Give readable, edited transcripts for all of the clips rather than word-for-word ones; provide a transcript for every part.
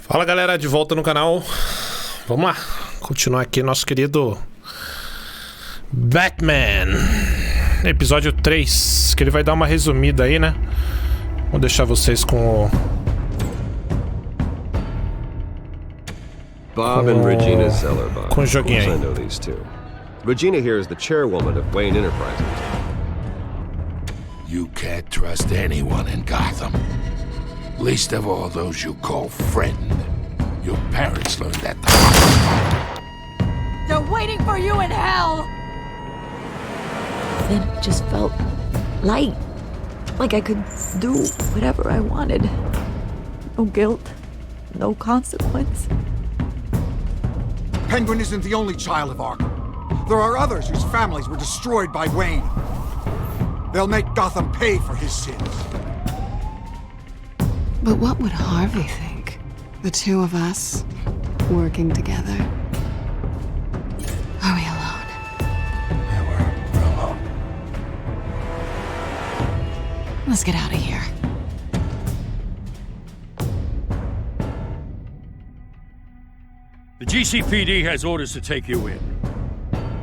Fala galera, de volta no canal. Vamos lá, continuar aqui nosso querido Batman, episódio 3, que ele vai dar uma resumida aí, né? Vou deixar vocês com o Bob and Regina Zellerbach. com o joguinho I aí. know these two. Regina here is the chairwoman of Wayne Enterprises. You can't trust anyone in Gotham. Least of all those you call friend. Your parents learned that the hard way. They're waiting for you in hell! Then it just felt light. Like I could do whatever I wanted. No guilt, no consequence. Penguin isn't the only child of Arkham. There are others whose families were destroyed by Wayne. They'll make Gotham pay for his sins. But what would Harvey think? The two of us, working together? Are we alone? Yeah, we're alone. Let's get out of here. The GCPD has orders to take you in.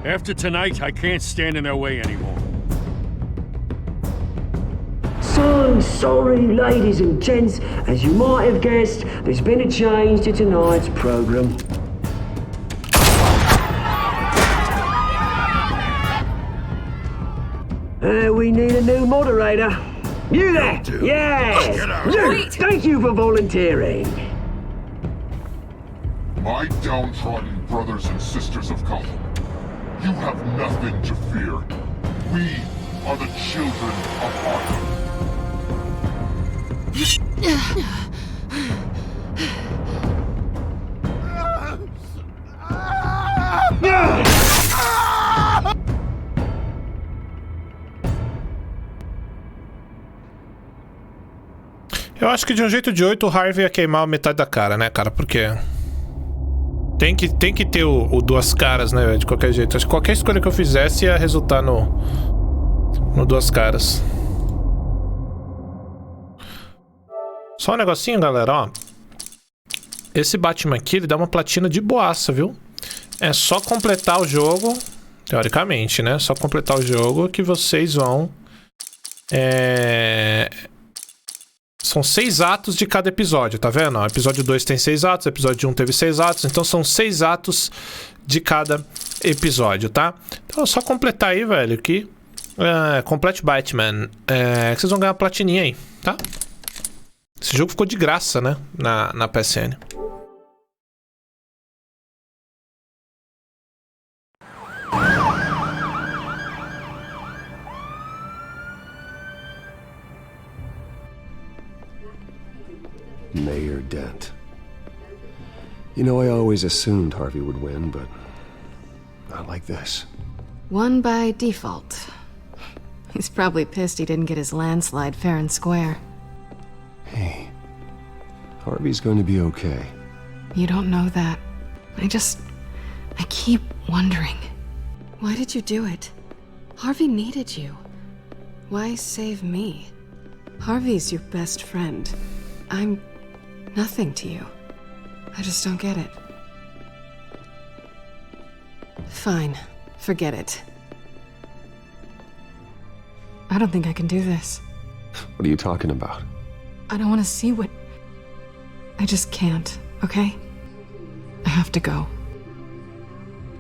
After tonight, I can't stand in their way anymore. So sorry, ladies and gents. As you might have guessed, there's been a change to tonight's program. We need a new moderator. You there? Yes! You! Thank you for volunteering. My downtrodden brothers and sisters of Gotham, you have nothing to fear. We are the children of Arkham. Eu acho que de um jeito de 8 o Harvey ia queimar metade da cara, né, cara? Porque tem que ter o duas caras, né, de qualquer jeito. Acho que qualquer escolha que eu fizesse ia resultar no duas caras. Só um negocinho, galera, ó. Esse Batman aqui, ele dá uma platina de boaça, viu? É só completar o jogo, teoricamente, né? Só completar o jogo que vocês vão... São 6 atos de cada episódio, tá vendo? Ó, episódio 2 tem 6 atos, episódio 1 teve 6 atos, então são 6 atos de cada episódio, tá? Então é só completar aí, velho, que... Complete Batman. Que vocês vão ganhar uma platininha aí, tá? Esse jogo ficou de graça, né? Na PSN. Mayor Dent. You know, I always assumed Harvey would win, but not like this. Won by default. He's probably pissed he didn't get his landslide fair and square. Hey, Harvey's going to be okay. You don't know that. I keep wondering. Why did you do it? Harvey needed you. Why save me? Harvey's your best friend. I'm nothing to you. I just don't get it. Fine. Forget it. I don't think I can do this. What are you talking about? I don't want to see what... I just can't, okay? I have to go.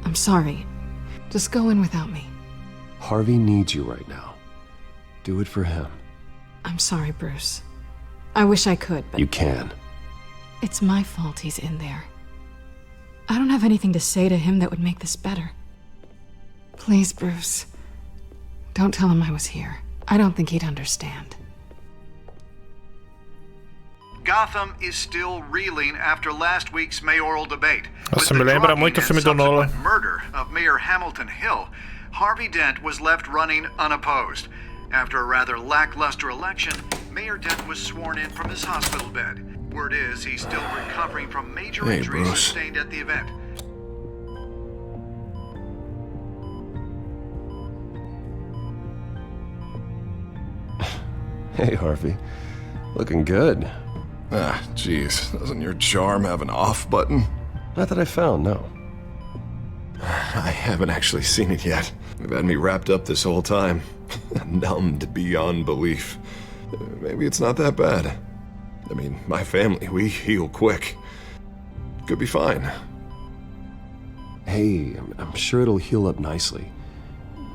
I'm sorry. Just go in without me. Harvey needs you right now. Do it for him. I'm sorry, Bruce. I wish I could, but... You can. It's my fault he's in there. I don't have anything to say to him that would make this better. Please, Bruce. Don't tell him I was here. I don't think he'd understand. Gotham is still reeling after last week's mayoral debate. Nossa, me lembra muito o filme do Nolan. Murder of Mayor Hamilton Hill, Harvey Dent was left running unopposed. After a rather lackluster election, Mayor Dent was sworn in from his hospital bed. Word is he's still recovering from major injuries sustained at the event. Hey, Harvey. Looking good. Ah, jeez. Doesn't your charm have an off button? Not that I found, no. I haven't actually seen it yet. They've had me wrapped up this whole time. Numbed beyond belief. Maybe it's not that bad. I mean, my family, we heal quick. Could be fine. Hey, I'm sure it'll heal up nicely.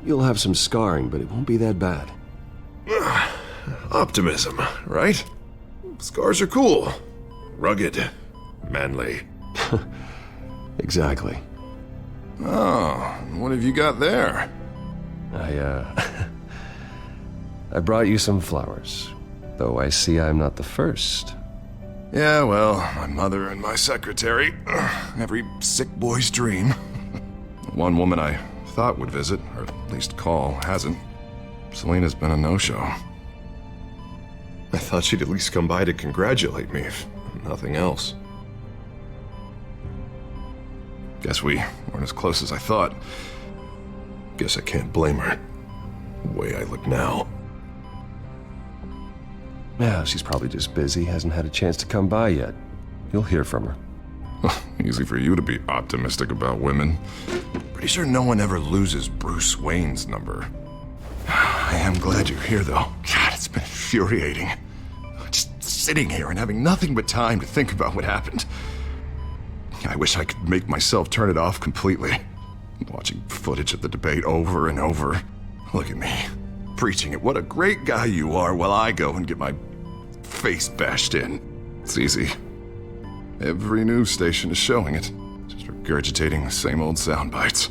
You'll have some scarring, but it won't be that bad. Optimism, right? Scars are cool. Rugged. Manly. Exactly. Oh, what have you got there? I brought you some flowers. Though I see I'm not the first. Yeah, well, my mother and my secretary. Every sick boy's dream. One woman I thought would visit, or at least call, hasn't. Selena's been a no-show. I thought she'd at least come by to congratulate me, if nothing else. Guess we weren't as close as I thought. Guess I can't blame her. The way I look now. Yeah, she's probably just busy, hasn't had a chance to come by yet. You'll hear from her. Easy for you to be optimistic about women. Pretty sure no one ever loses Bruce Wayne's number. I am glad you're here, though. God, it's been infuriating. Just sitting here and having nothing but time to think about what happened. I wish I could make myself turn it off completely. Watching footage of the debate over and over. Look at me, preaching at what a great guy you are while I go and get my face bashed in. It's easy. Every news station is showing it. Just regurgitating the same old sound bites.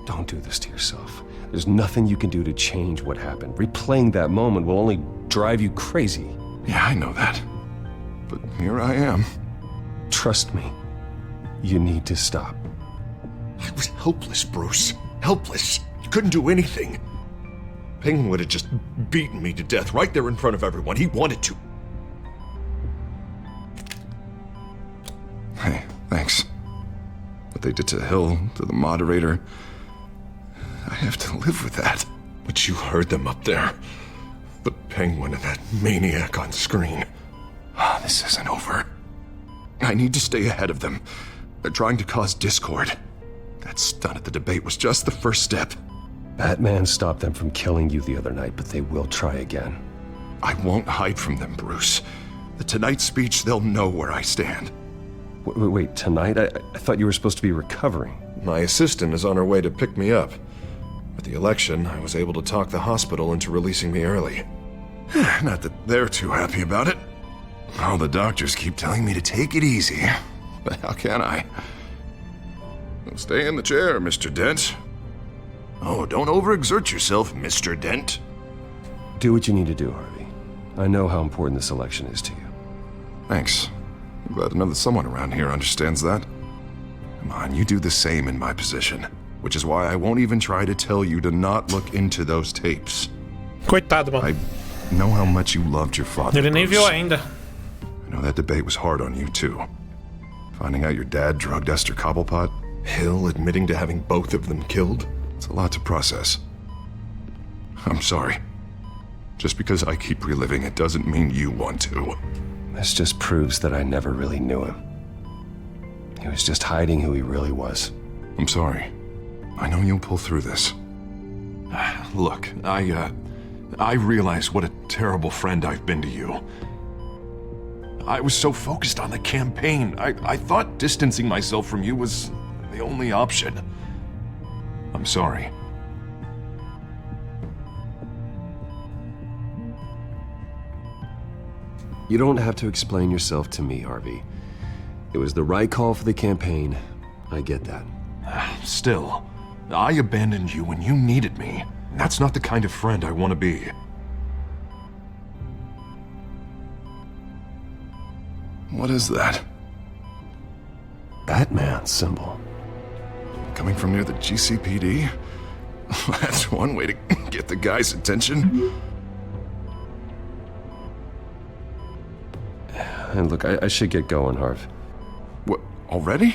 Don't do this to yourself. There's nothing you can do to change what happened. Replaying that moment will only drive you crazy. Yeah, I know that. But here I am. Trust me. You need to stop. I was helpless, Bruce. Helpless. You couldn't do anything. Penguin would have just beaten me to death right there in front of everyone. He wanted to. Hey, thanks. What they did to Hill, to the moderator, I have to live with that. But you heard them up there. The Penguin and that maniac on screen. This isn't over. I need to stay ahead of them. They're trying to cause discord. That stunt at the debate was just the first step. Batman stopped them from killing you the other night, but they will try again. I won't hide from them, Bruce. The Tonight speech, they'll know where I stand. Wait, tonight? I thought you were supposed to be recovering. My assistant is on her way to pick me up. With the election, I was able to talk the hospital into releasing me early. Not that they're too happy about it. All the doctors keep telling me to take it easy. But how can I? Stay in the chair, Mr. Dent. Oh, don't overexert yourself, Mr. Dent. Do what you need to do, Harvey. I know how important this election is to you. Thanks. I'm glad to know that someone around here understands that. Come on, you do the same in my position. Which is why I won't even try to tell you to not look into those tapes. Coitado, mano. I know how much you loved your father. Ele nem viu ainda. I know that debate was hard on you, too. Finding out your dad drugged Esther Cobblepot, Hill admitting to having both of them killed. It's a lot to process. I'm sorry. Just because I keep reliving it doesn't mean you want to. This just proves that I never really knew him. He was just hiding who he really was. I'm sorry. I know you'll pull through this. Look, I realize what a terrible friend I've been to you. I was so focused on the campaign. I thought distancing myself from you was the only option. I'm sorry. You don't have to explain yourself to me, Harvey. It was the right call for the campaign. I get that. Still, I abandoned you when you needed me. That's not the kind of friend I want to be. What is that? Batman symbol. Coming from near the GCPD? That's one way to get the guy's attention. And look, I should get going, Harv. What, already?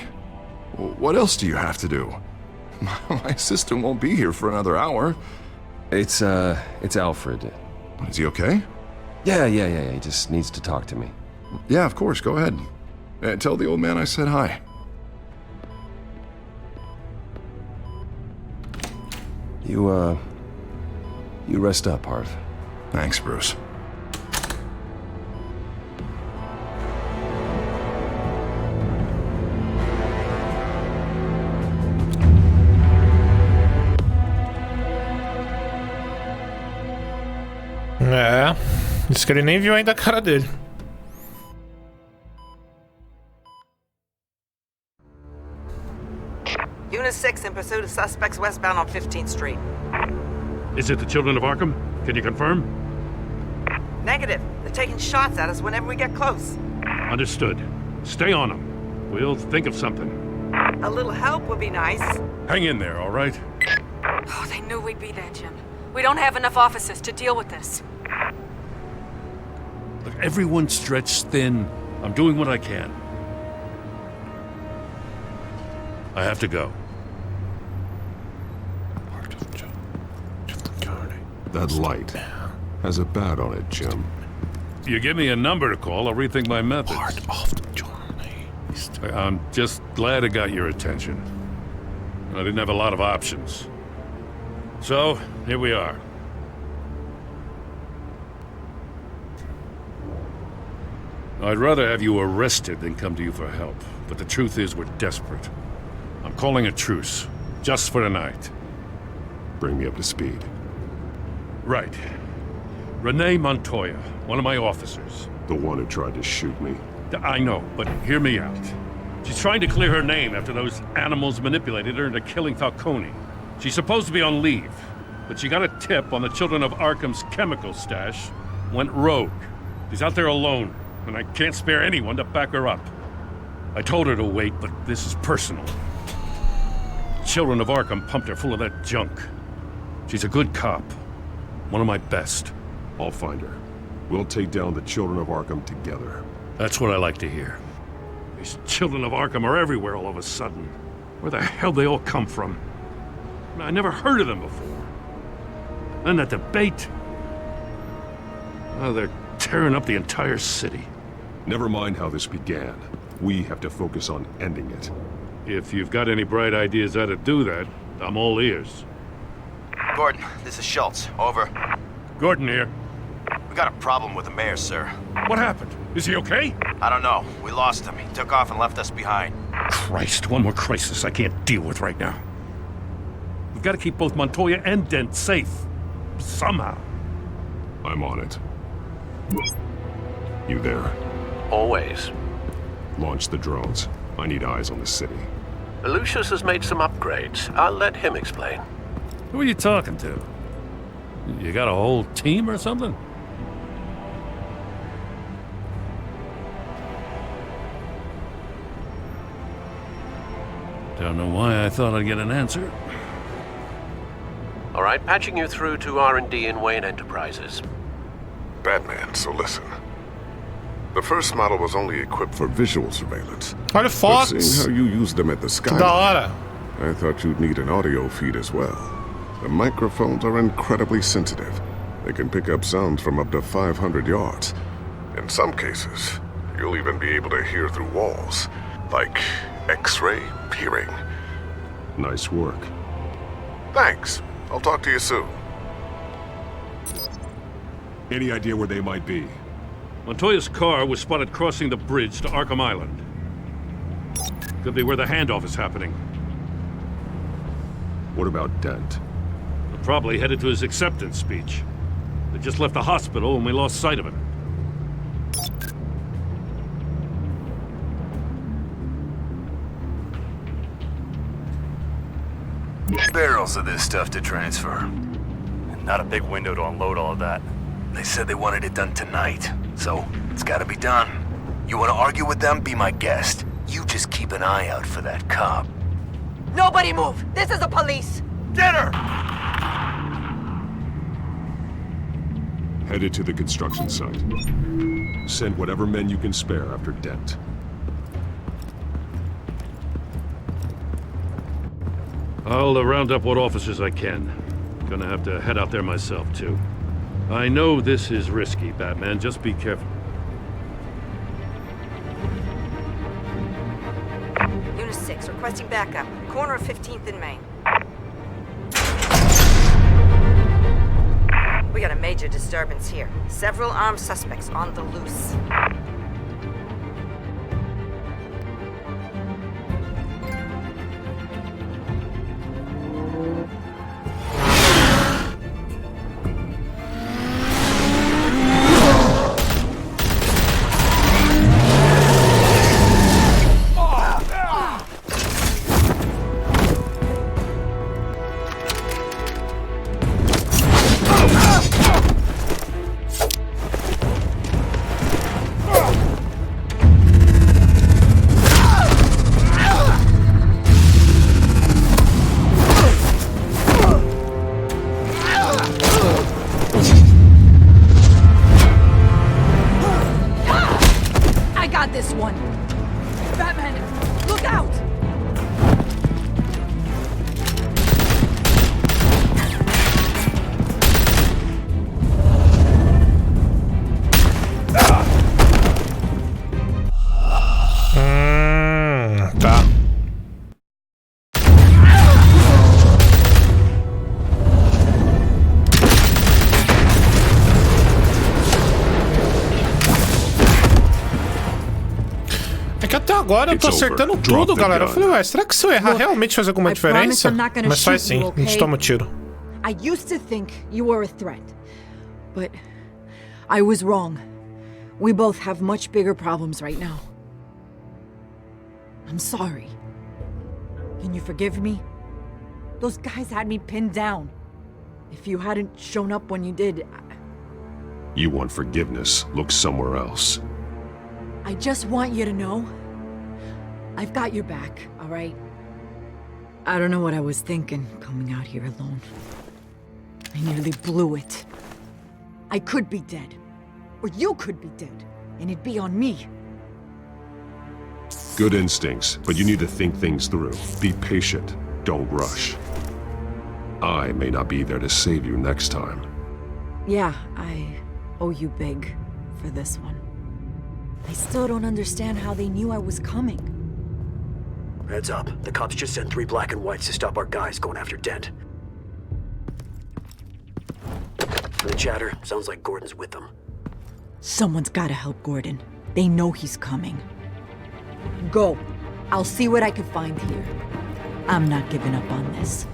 What else do you have to do? My assistant won't be here for another hour. It's Alfred. Is he okay? Yeah, he just needs to talk to me. Yeah, of course, go ahead. Tell the old man I said hi. You rest up, Harv. Thanks, Bruce. É, disse que ele nem viu ainda a cara dele. Unit 6 in pursuit of suspects westbound on 15th Street. Is it the children of Arkham? Can you confirm? Negative. They're taking shots at us whenever we get close. Understood. Stay on them. We'll think of something. A little help would be nice. Hang in there, all right? Oh, they knew we'd be there, Jim. We don't have enough officers to deal with this. Look, everyone's stretched thin. I'm doing what I can. I have to go. That light has a bat on it, Jim. You give me a number to call, I'll rethink my methods. Part of the journey. I'm just glad it got your attention. I didn't have a lot of options. So, here we are. I'd rather have you arrested than come to you for help, but the truth is we're desperate. I'm calling a truce, just for tonight. Bring me up to speed. Right. Renee Montoya, one of my officers. The one who tried to shoot me. I know, but hear me out. She's trying to clear her name after those animals manipulated her into killing Falcone. She's supposed to be on leave, but she got a tip on the children of Arkham's chemical stash, went rogue. She's out there alone, and I can't spare anyone to back her up. I told her to wait, but this is personal. Children of Arkham pumped her full of that junk. She's a good cop. One of my best. I'll find her. We'll take down the children of Arkham together. That's what I like to hear. These children of Arkham are everywhere all of a sudden. Where the hell they all come from? I never heard of them before. Then that debate. Oh, they're tearing up the entire city. Never mind how this began. We have to focus on ending it. If you've got any bright ideas how to do that, I'm all ears. Gordon, this is Schultz. Over. Gordon here. We got a problem with the mayor, sir. What happened? Is he okay? I don't know. We lost him. He took off and left us behind. Christ, one more crisis I can't deal with right now. We've got to keep both Montoya and Dent safe. Somehow. I'm on it. You there? Always. Launch the drones. I need eyes on the city. Lucius has made some upgrades. I'll let him explain. Who are you talking to? You got a whole team or something? Don't know why I thought I'd get an answer. All right, patching you through to R&D in Wayne Enterprises. Batman, so listen. The first model was only equipped for visual surveillance. Olha fotos. But seeing how you used them at the Que da hora. I thought you'd need an audio feed as well. The microphones are incredibly sensitive. They can pick up sounds from up to 500 yards. In some cases, you'll even be able to hear through walls, like X-ray peering. Nice work. Thanks. I'll talk to you soon. Any idea where they might be? Montoya's car was spotted crossing the bridge to Arkham Island. Could be where the handoff is happening. What about Dent? They're probably headed to his acceptance speech. They just left the hospital and we lost sight of him. Barrels of this stuff to transfer. And not a big window to unload all of that. They said they wanted it done tonight, so it's gotta be done. You wanna argue with them? Be my guest. You just keep an eye out for that cop. Nobody move! This is the police! Get her! Headed to the construction site. Send whatever men you can spare after Dent. I'll round up what officers I can. Gonna have to head out there myself, too. I know this is risky, Batman. Just be careful. 6, requesting backup. Corner of 15th and Main. We got a major disturbance here. Several armed suspects on the loose. Agora eu tô acertando tudo, galera. Eu falei, ué, será que se eu errar realmente faz alguma diferença? Mas faz sim, a gente toma um tiro. I used to think you were a threat, but I was wrong. We both have much bigger problems right now. I'm sorry. Can you forgive me? Those guys had me pinned down. If you hadn't shown up when you did, You want forgiveness? Look somewhere else. I just want you to know I've got your back, all right? I don't know what I was thinking coming out here alone. I nearly blew it. I could be dead. Or you could be dead. And it'd be on me. Good instincts, but you need to think things through. Be patient. Don't rush. I may not be there to save you next time. Yeah, I owe you big for this one. I still don't understand how they knew I was coming. Heads up. The cops just sent 3 black and whites to stop our guys going after Dent. From the chatter, sounds like Gordon's with them. Someone's gotta help Gordon. They know he's coming. Go. I'll see what I can find here. I'm not giving up on this.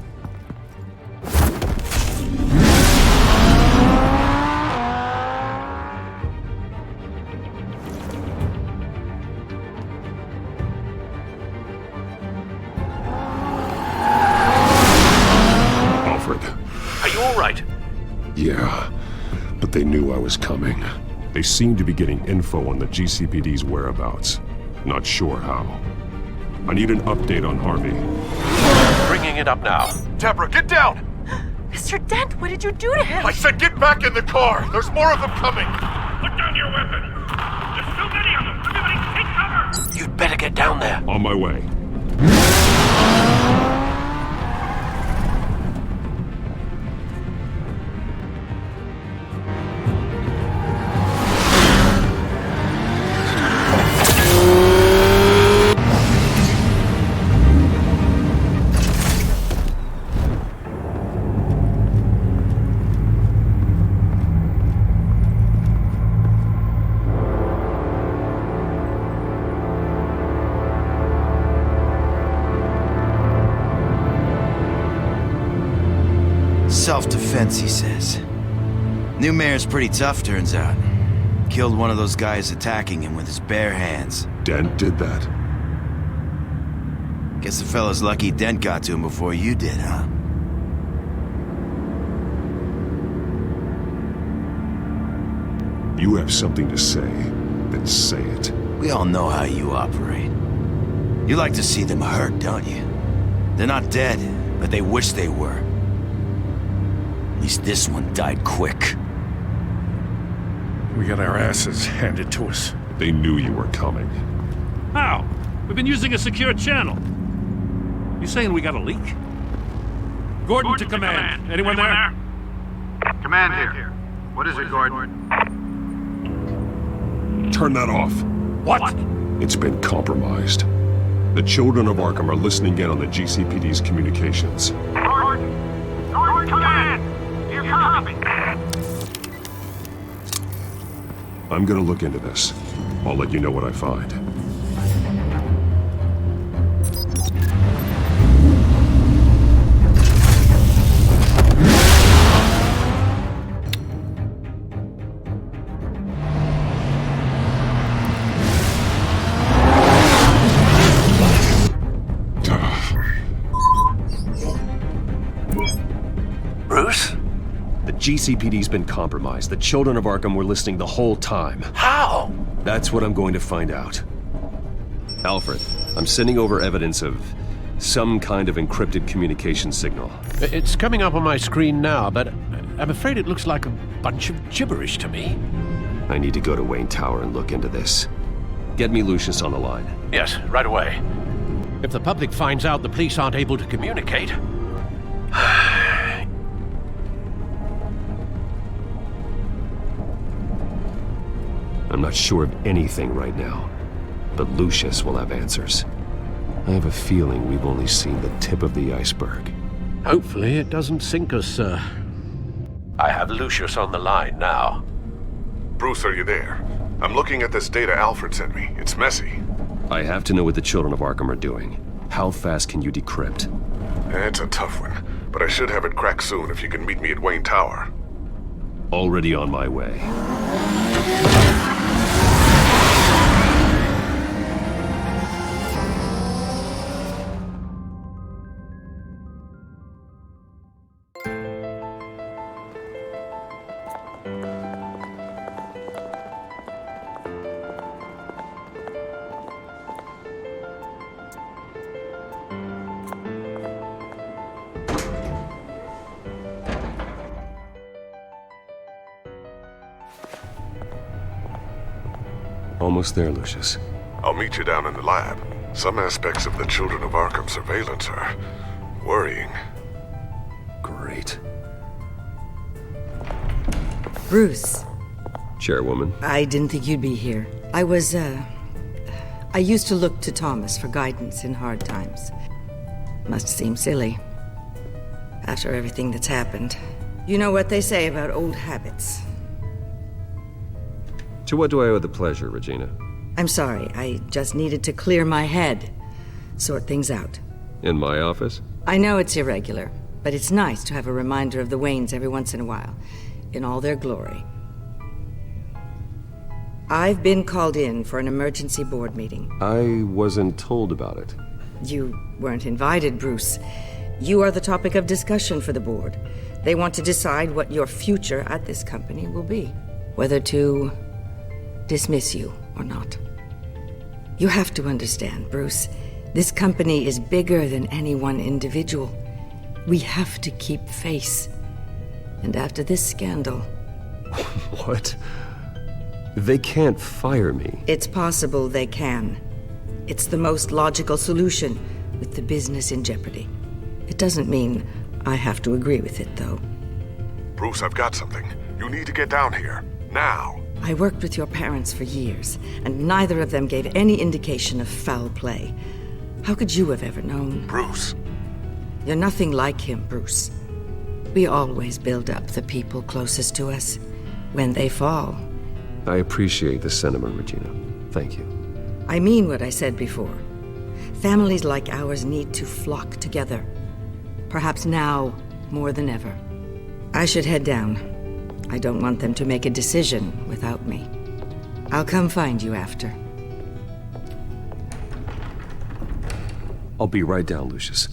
Yeah, but they knew I was coming. They seem to be getting info on the GCPD's whereabouts. Not sure how. I need an update on Harvey. Bringing it up now. Deborah, get down! Mr. Dent, what did you do to him? I said get back in the car! There's more of them coming! Put down your weapon! There's too many of them! Everybody take cover! You'd better get down there. On my way. Self-defense, he says. New mayor's pretty tough, turns out. Killed one of those guys attacking him with his bare hands. Dent did that? Guess the fella's lucky Dent got to him before you did, huh? You have something to say, then say it. We all know how you operate. You like to see them hurt, don't you? They're not dead, but they wish they were. At least this one died quick. We got our asses handed to us. They knew you were coming. How? We've been using a secure channel. You saying we got a leak? Gordon to command. Anyone there? Command here. What is it, Gordon? Turn that off. What? It's been compromised. The children of Arkham are listening in on the GCPD's communications. North Command! Do you copy? I'm gonna look into this. I'll let you know what I find. Bruce? The GCPD's been compromised. The children of Arkham were listening the whole time. How? That's what I'm going to find out. Alfred, I'm sending over evidence of some kind of encrypted communication signal. It's coming up on my screen now, but I'm afraid it looks like a bunch of gibberish to me. I need to go to Wayne Tower and look into this. Get me Lucius on the line. Yes, right away. If the public finds out the police aren't able to communicate... I'm not sure of anything right now, but Lucius will have answers. I have a feeling we've only seen the tip of the iceberg. Hopefully it doesn't sink us, sir. I have Lucius on the line now. Bruce, are you there? I'm looking at this data Alfred sent me. It's messy. I have to know what the children of Arkham are doing. How fast can you decrypt? It's a tough one, but I should have it cracked soon if you can meet me at Wayne Tower. Already on my way. Almost there, Lucius. I'll meet you down in the lab. Some aspects of the Children of Arkham surveillance are worrying. Great. Bruce. Chairwoman. I didn't think you'd be here. I used to look to Thomas for guidance in hard times. Must seem silly. After everything that's happened. You know what they say about old habits. To what do I owe the pleasure, Regina? I'm sorry, I just needed to clear my head. Sort things out. In my office? I know it's irregular, but it's nice to have a reminder of the Waynes every once in a while. In all their glory. I've been called in for an emergency board meeting. I wasn't told about it. You weren't invited, Bruce. You are the topic of discussion for the board. They want to decide what your future at this company will be. Whether to dismiss you or not. You have to understand, Bruce. This company is bigger than any one individual. We have to keep face. And after this scandal... What? They can't fire me. It's possible they can. It's the most logical solution with the business in jeopardy. It doesn't mean I have to agree with it, though. Bruce, I've got something. You need to get down here. Now. I worked with your parents for years, and neither of them gave any indication of foul play. How could you have ever known? Bruce. You're nothing like him, Bruce. We always build up the people closest to us. When they fall... I appreciate the sentiment, Regina. Thank you. I mean what I said before. Families like ours need to flock together. Perhaps now more than ever. I should head down. I don't want them to make a decision without me. I'll come find you after. I'll be right down, Lucius.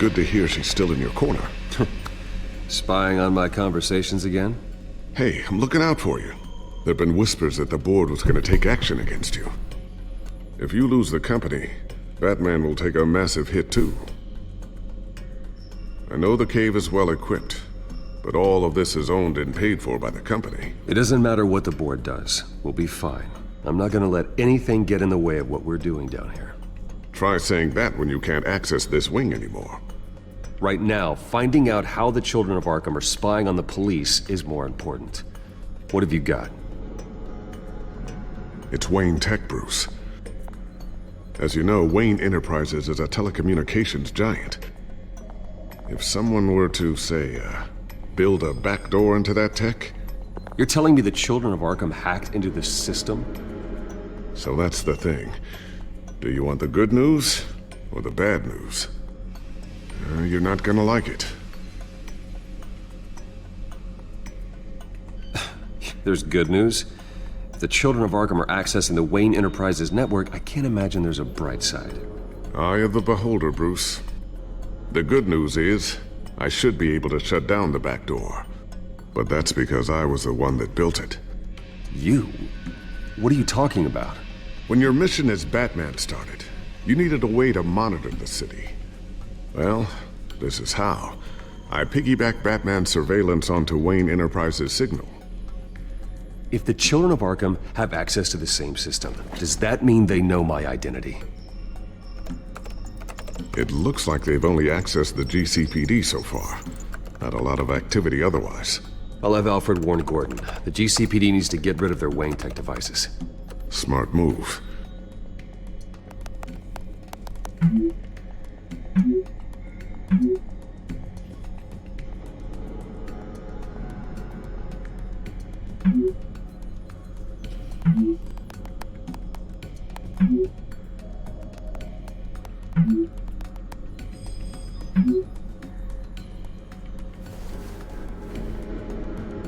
good to hear she's still in your corner. Spying on my conversations again? Hey, I'm looking out for you. There've been whispers that the board was going to take action against you. If you lose the company, Batman will take a massive hit too. I know the cave is well equipped, but all of this is owned and paid for by the company. It doesn't matter what the board does. We'll be fine. I'm not gonna let anything get in the way of what we're doing down here. Try saying that when you can't access this wing anymore. Right now, finding out how the children of Arkham are spying on the police is more important. What have you got? It's Wayne Tech, Bruce. As you know, Wayne Enterprises is a telecommunications giant. If someone were to, say, build a backdoor into that tech... You're telling me the children of Arkham hacked into this system? So that's the thing. Do you want the good news or the bad news? You're not gonna like it. There's good news. If the children of Arkham are accessing the Wayne Enterprises network, I can't imagine there's a bright side. Eye of the beholder, Bruce. The good news is, I should be able to shut down the back door. But that's because I was the one that built it. You? What are you talking about? When your mission as Batman started, you needed a way to monitor the city. Well, this is how. I piggybacked Batman's surveillance onto Wayne Enterprises' signal. If the children of Arkham have access to the same system, does that mean they know my identity? It looks like they've only accessed the GCPD so far. Not a lot of activity otherwise. I'll have Alfred warn Gordon. The GCPD needs to get rid of their Wayne Tech devices. Smart move.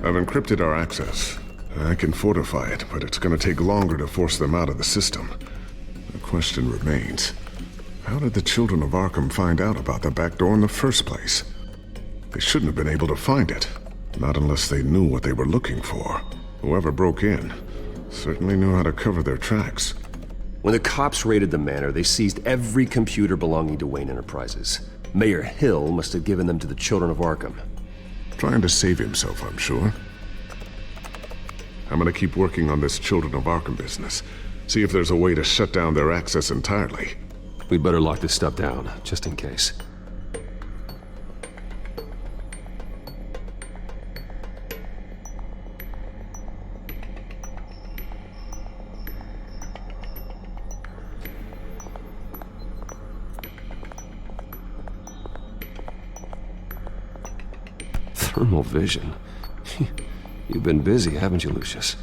I've encrypted our access. I can fortify it, but it's gonna take longer to force them out of the system. The question remains, how did the children of Arkham find out about the back door in the first place? They shouldn't have been able to find it. Not unless they knew what they were looking for. Whoever broke in certainly knew how to cover their tracks. When the cops raided the manor, they seized every computer belonging to Wayne Enterprises. Mayor Hill must have given them to the children of Arkham. Trying to save himself, I'm sure. I'm gonna keep working on this Children of Arkham business. See if there's a way to shut down their access entirely. We'd better lock this stuff down, just in case. Thermal vision. You've been busy, haven't you, Lucius?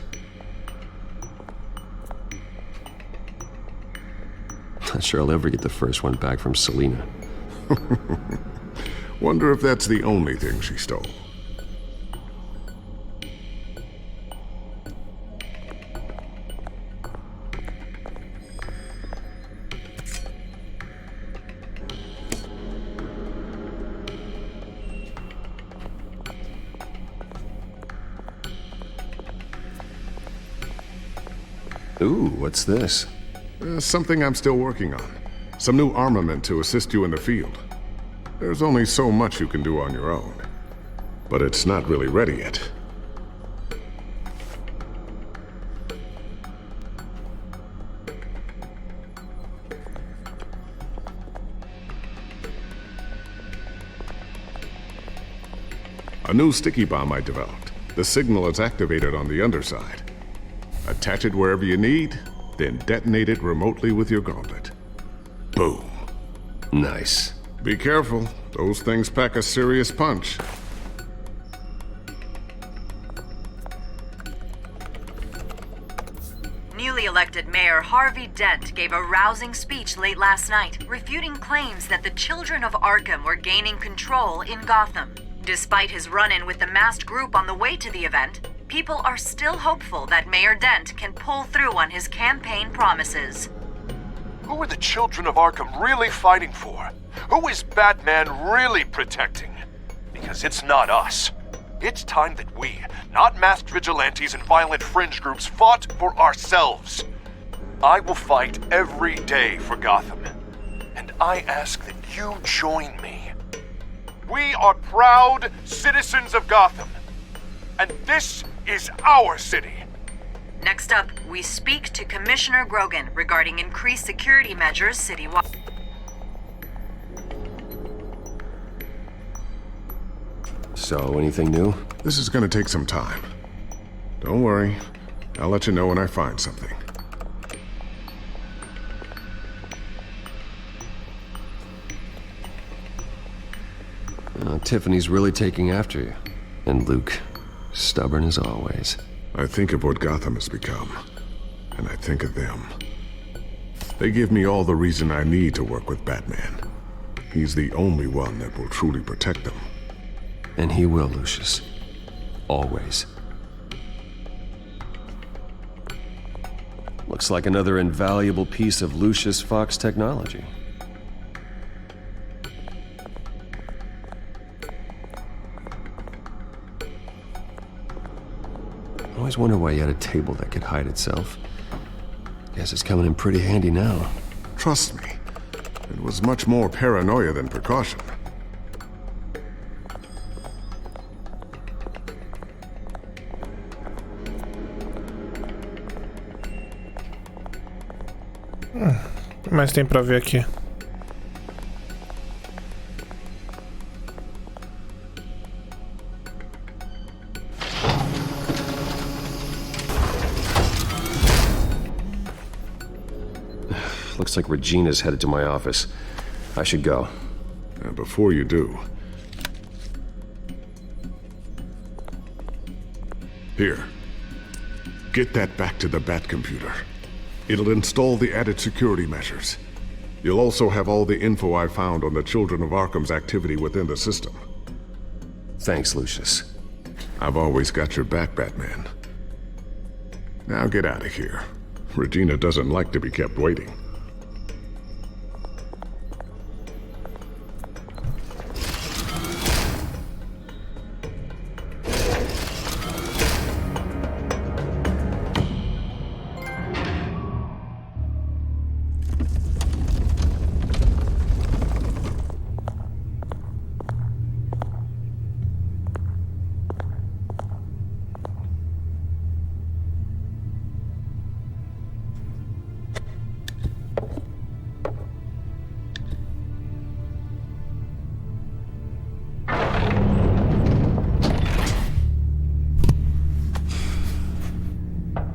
Not sure I'll ever get the first one back from Selina. Wonder if that's the only thing she stole. Ooh, what's this? Something I'm still working on. Some new armament to assist you in the field. There's only so much you can do on your own. But it's not really ready yet. A new sticky bomb I developed. The signal is activated on the underside. Attach it wherever you need, then detonate it remotely with your gauntlet. Boom. Nice. Be careful. Those things pack a serious punch. Newly elected Mayor Harvey Dent gave a rousing speech late last night, refuting claims that the children of Arkham were gaining control in Gotham. Despite his run-in with the masked group on the way to the event, people are still hopeful that Mayor Dent can pull through on his campaign promises. Who are the children of Arkham really fighting for? Who is Batman really protecting? Because it's not us. It's time that we, not masked vigilantes and violent fringe groups, fought for ourselves. I will fight every day for Gotham. And I ask that you join me. We are proud citizens of Gotham. And this is our city. Next up, we speak to Commissioner Grogan regarding increased security measures citywide. So, anything new? This is gonna take some time. Don't worry. I'll let you know when I find something. Tiffany's really taking after you. And Luke, stubborn as always. I think of what Gotham has become, and I think of them. They give me all the reason I need to work with Batman. He's the only one that will truly protect them. And he will, Lucius. Always. Looks like another invaluable piece of Lucius Fox technology. I always wonder why you had a table that could hide itself. Guess it's coming in pretty handy now. Trust me, it was much more paranoia than precaution. O que mais tem pra ver aqui? Looks like Regina's headed to my office. I should go. And before you do... Here. Get that back to the Bat computer. It'll install the added security measures. You'll also have all the info I found on the Children of Arkham's activity within the system. Thanks, Lucius. I've always got your back, Batman. Now get out of here. Regina doesn't like to be kept waiting.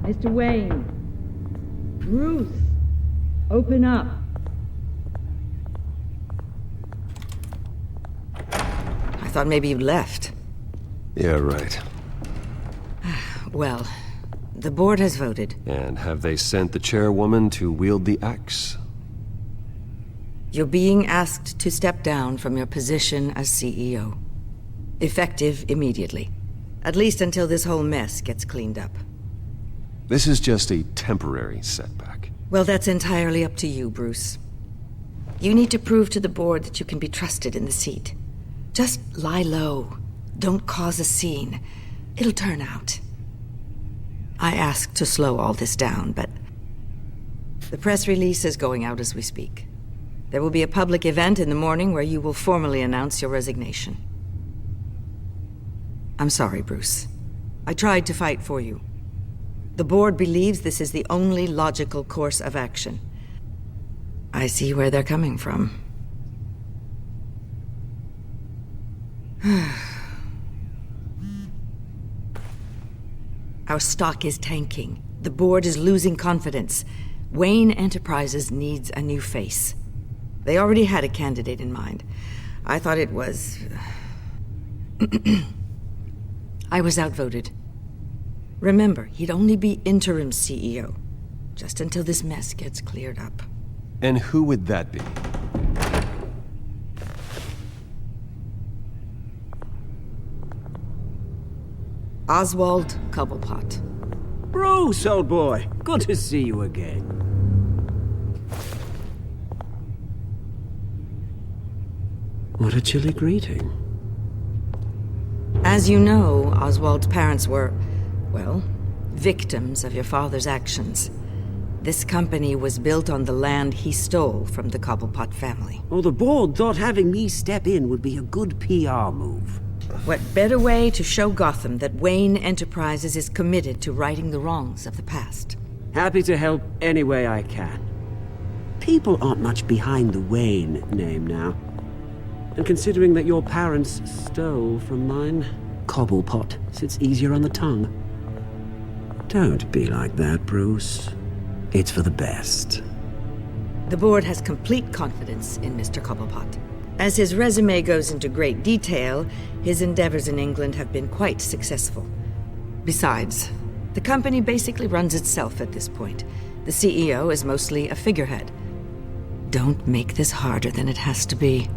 Mr. Wayne. Bruce. Open up. I thought maybe you left. Yeah, right. Well, the board has voted. And have they sent the chairwoman to wield the axe? You're being asked to step down from your position as CEO. Effective immediately. At least until this whole mess gets cleaned up. This is just a temporary setback. Well, that's entirely up to you, Bruce. You need to prove to the board that you can be trusted in the seat. Just lie low. Don't cause a scene. It'll turn out. I asked to slow all this down, but the press release is going out as we speak. There will be a public event in the morning where you will formally announce your resignation. I'm sorry, Bruce. I tried to fight for you. The board believes this is the only logical course of action. I see where they're coming from. Our stock is tanking. The board is losing confidence. Wayne Enterprises needs a new face. They already had a candidate in mind. I thought it was... I was outvoted. Remember, he'd only be interim CEO, just until this mess gets cleared up. And who would that be? Oswald Cobblepot. Bruce, old boy. Good to see you again. What a chilly greeting. As you know, Oswald's parents were, well, victims of your father's actions. This company was built on the land he stole from the Cobblepot family. Oh, the board thought having me step in would be a good PR move. What better way to show Gotham that Wayne Enterprises is committed to righting the wrongs of the past? Happy to help any way I can. People aren't much behind the Wayne name now. And considering that your parents stole from mine, Cobblepot sits easier on the tongue. Don't be like that, Bruce. It's for the best. The board has complete confidence in Mr. Cobblepot. As his resume goes into great detail, his endeavors in England have been quite successful. Besides, the company basically runs itself at this point. The CEO is mostly a figurehead. Don't make this harder than it has to be.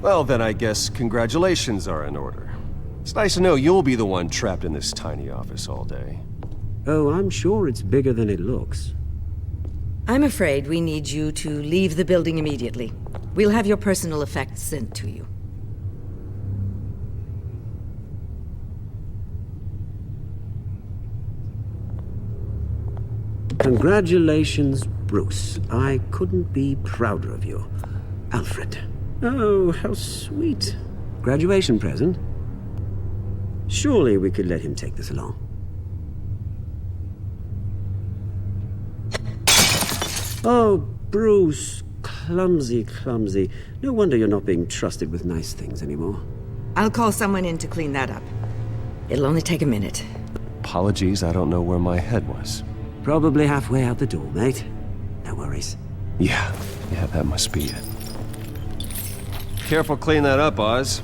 Well, then I guess congratulations are in order. It's nice to know you'll be the one trapped in this tiny office all day. Oh, I'm sure it's bigger than it looks. I'm afraid we need you to leave the building immediately. We'll have your personal effects sent to you. Congratulations, Bruce. I couldn't be prouder of you. Alfred. Oh, how sweet. Graduation present? Surely we could let him take this along. Oh, Bruce. Clumsy, clumsy. No wonder you're not being trusted with nice things anymore. I'll call someone in to clean that up. It'll only take a minute. Apologies, I don't know where my head was. Probably halfway out the door, mate. No worries. Yeah, that must be it. Careful clean that up, Oz.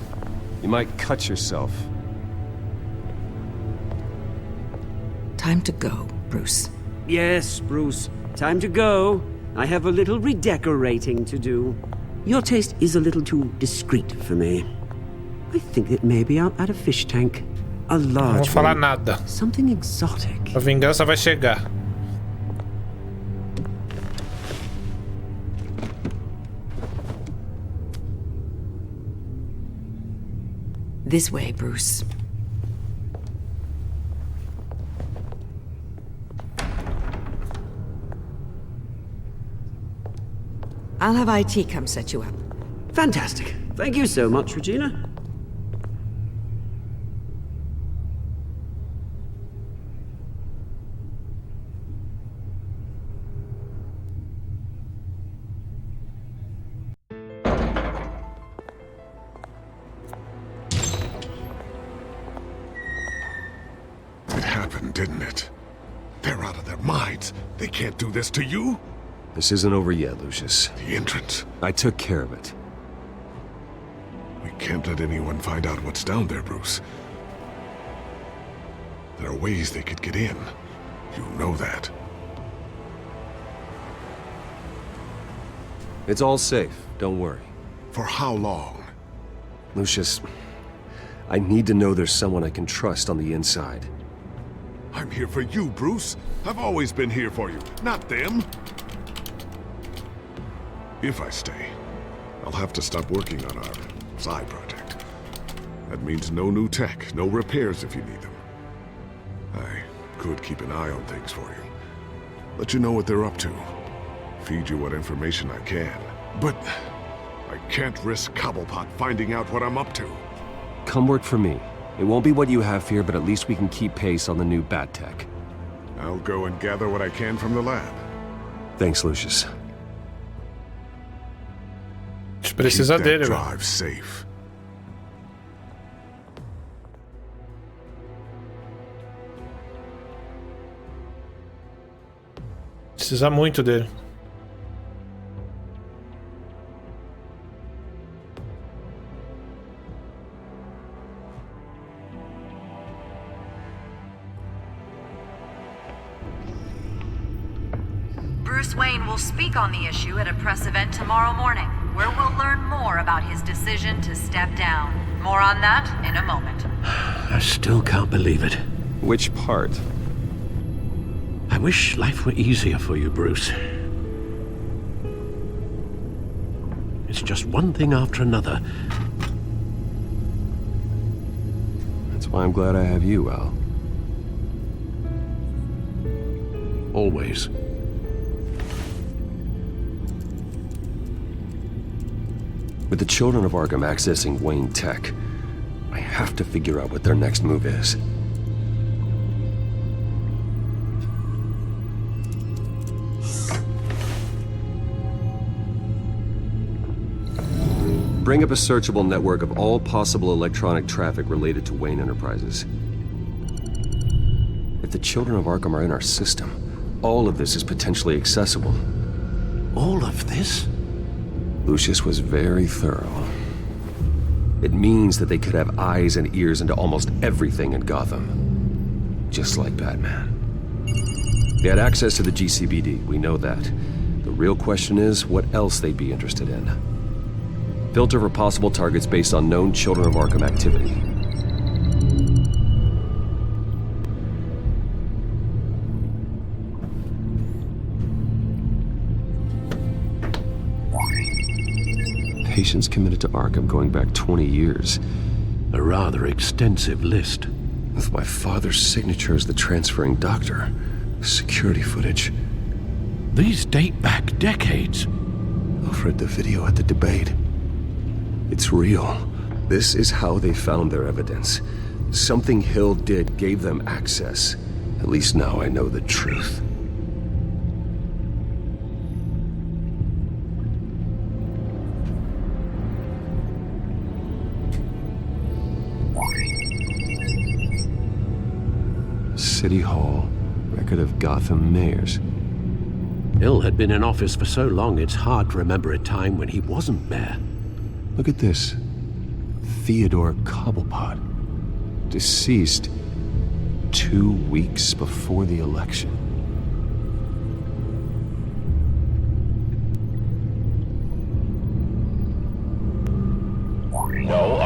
You might cut yourself. Time to go, Bruce. Yes, Bruce. Time to go. I have a little redecorating to do. Your taste is a little too discreet for me. I think that maybe I'll add a fish tank. A large Não vou falar one. nada. Something exotic. A vingança vai chegar. This way, Bruce. I'll have IT come set you up. Fantastic. Thank you so much, Regina. It happened, didn't it? They're out of their minds. They can't do this to you? This isn't over yet, Lucius. The entrance. I took care of it. We can't let anyone find out what's down there, Bruce. There are ways they could get in. You know that. It's all safe, don't worry. For how long? Lucius, I need to know there's someone I can trust on the inside. I'm here for you, Bruce. I've always been here for you, not them. If I stay, I'll have to stop working on our side project. That means no new tech, no repairs if you need them. I could keep an eye on things for you. Let you know what they're up to. Feed you what information I can. But I can't risk Cobblepot finding out what I'm up to. Come work for me. It won't be what you have here, but at least we can keep pace on the new bat tech. I'll go and gather what I can from the lab. Thanks, Lucius. Precisa Keep dele, that velho. drive safe. Precisa muito dele. Bruce Wayne will speak on the issue at a press event tomorrow morning, where we'll learn more about his decision to step down. More on that in a moment. I still can't believe it. Which part? I wish life were easier for you, Bruce. It's just one thing after another. That's why I'm glad I have you, Al. Always. With the children of Arkham accessing Wayne Tech, I have to figure out what their next move is. Bring up a searchable network of all possible electronic traffic related to Wayne Enterprises. If the children of Arkham are in our system, all of this is potentially accessible. All of this? Lucius was very thorough. It means that they could have eyes and ears into almost everything in Gotham. Just like Batman. They had access to the GCPD, we know that. The real question is, what else they'd be interested in. Filter for possible targets based on known Children of Arkham activity. Patients committed to Arkham going back 20 years. A rather extensive list. With my father's signature as the transferring doctor. Security footage. These date back decades. I've read the video at the debate. It's real. This is how they found their evidence. Something Hill did gave them access. At least now I know the truth. City Hall, record of Gotham mayors. Hill had been in office for so long it's hard to remember a time when he wasn't mayor. Look at this. Theodore Cobblepot. Deceased 2 weeks before the election. No,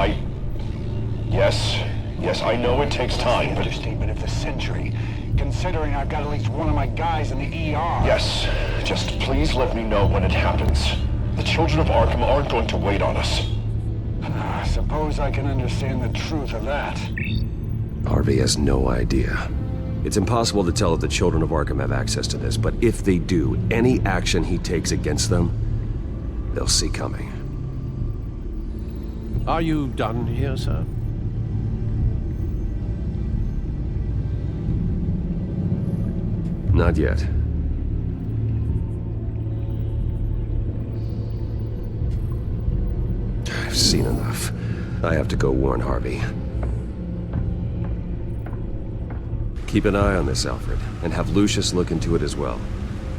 Yes, I know it takes time, but... Understatement of the century, considering I've got at least one of my guys in the ER. Yes, just please let me know when it happens. The children of Arkham aren't going to wait on us. I suppose I can understand the truth of that. Harvey has no idea. It's impossible to tell if the children of Arkham have access to this, but if they do, any action he takes against them, they'll see coming. Are you done here, sir? Not yet. I've seen enough. I have to go warn Harvey. Keep an eye on this, Alfred, and have Lucius look into it as well.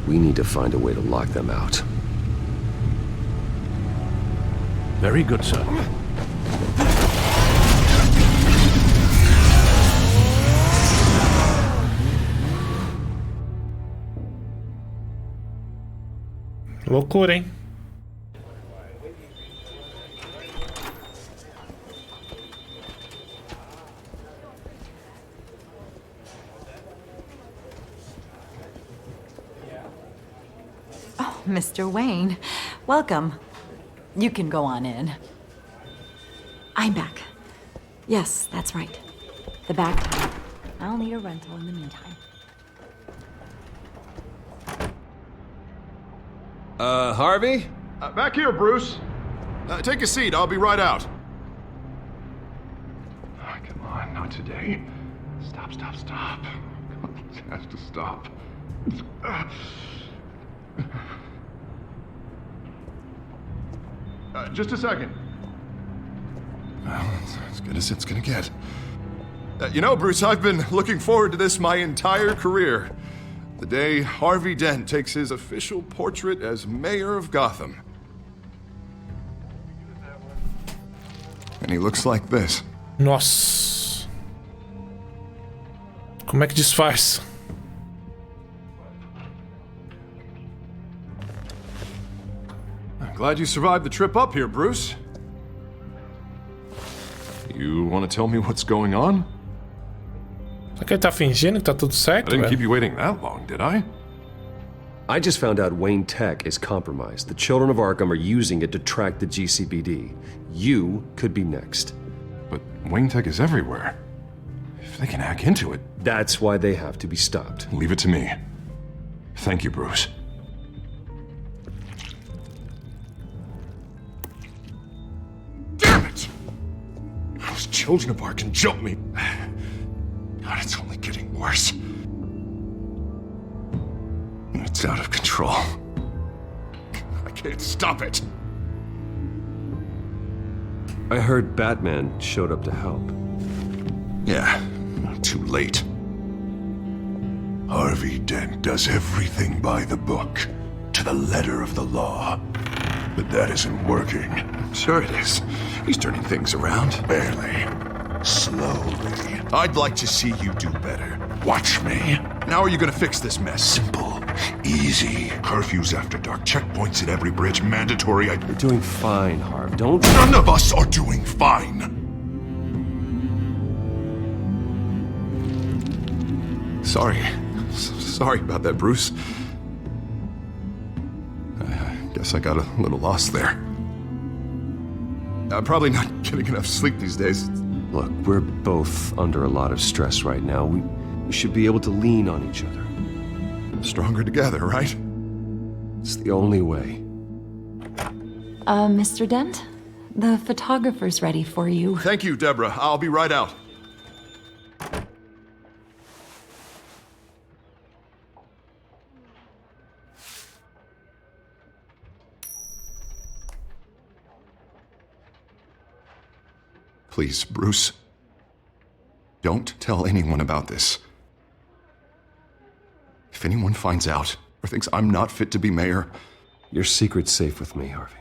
We need to find a way to lock them out. Very good, sir. Loucura, hein? Oh, Mr. Wayne. Welcome. You can go on in. I'm back. Yes, that's right. The back time. I'll need a rental in the meantime. Harvey? Back here, Bruce. Take a seat. I'll be right out. Oh, come on, not today. Stop. This has to stop. Just a second. Well, it's as good as it's gonna get. You know, Bruce, I've been looking forward to this my entire career. The day Harvey Dent takes his official portrait as mayor of Gotham. And he looks like this. Nossa. Como é que disfarça? I'm glad you survived the trip up here, Bruce. You want to tell me what's going on? Será que ele tá fingindo que tá tudo certo, I didn't velho? keep you waiting that long, did I? I just found out Wayne Tech is compromised. The children of Arkham are using it to track the GCPD. You could be next. But Wayne Tech is everywhere. If they can hack into it... That's why they have to be stopped. Leave it to me. Thank you, Bruce. Damn it! Those children of Arkham jumped me. God, it's only getting worse. It's out of control. I can't stop it. I heard Batman showed up to help. Yeah, too late. Harvey Dent does everything by the book, to the letter of the law. But that isn't working. Sure it is. He's turning things around. Barely. Slowly. I'd like to see you do better. Watch me. Now are you gonna fix this mess? Simple. Easy. Curfews after dark. Checkpoints at every bridge. Mandatory. You're doing fine, Harv. Don't... None of us are doing fine. Sorry about that, Bruce. I guess I got a little lost there. I'm probably not getting enough sleep these days. Look, we're both under a lot of stress right now. We should be able to lean on each other. Stronger together, right? It's the only way. Mr. Dent? The photographer's ready for you. Thank you, Deborah. I'll be right out. Please, Bruce. Don't tell anyone about this. If anyone finds out or thinks I'm not fit to be mayor... Your secret's safe with me, Harvey.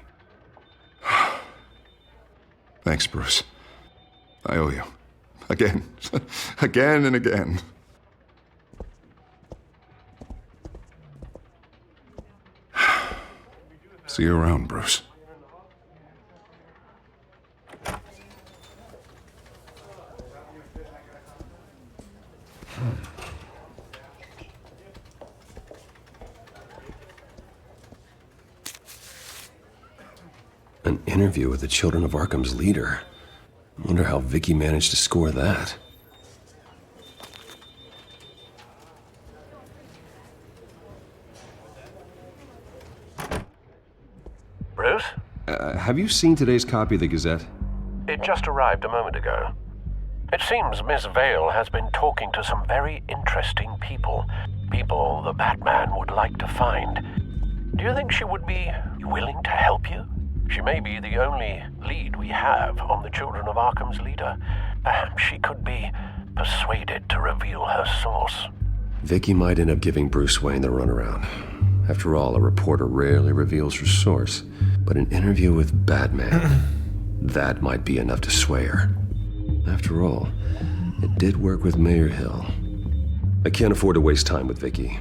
Thanks, Bruce. I owe you. Again. Again and again. See you around, Bruce. An interview with the Children of Arkham's leader. I wonder how Vicky managed to score that. Bruce? Have you seen today's copy of the Gazette? It just arrived a moment ago. It seems Miss Vale has been talking to some very interesting people. People the Batman would like to find. Do you think she would be willing to help you? She may be the only lead we have on the Children of Arkham's leader. Perhaps she could be persuaded to reveal her source. Vicky might end up giving Bruce Wayne the runaround. After all, a reporter rarely reveals her source. But an interview with Batman, that might be enough to sway her. After all, it did work with Mayor Hill. I can't afford to waste time with Vicky.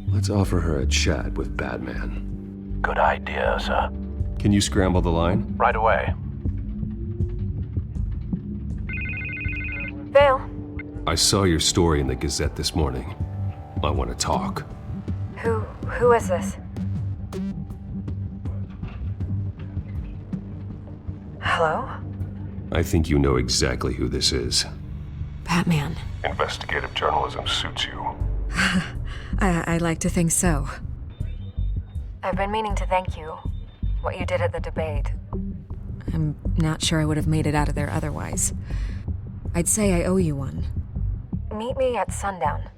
Let's offer her a chat with Batman. Good idea, sir. Can you scramble the line? Right away. Vale. I saw your story in the Gazette this morning. I want to talk. Who is this? Hello? I think you know exactly who this is. Batman. Investigative journalism suits you. I like to think so. I've been meaning to thank you. What you did at the debate. I'm not sure I would have made it out of there otherwise. I'd say I owe you one. Meet me at sundown.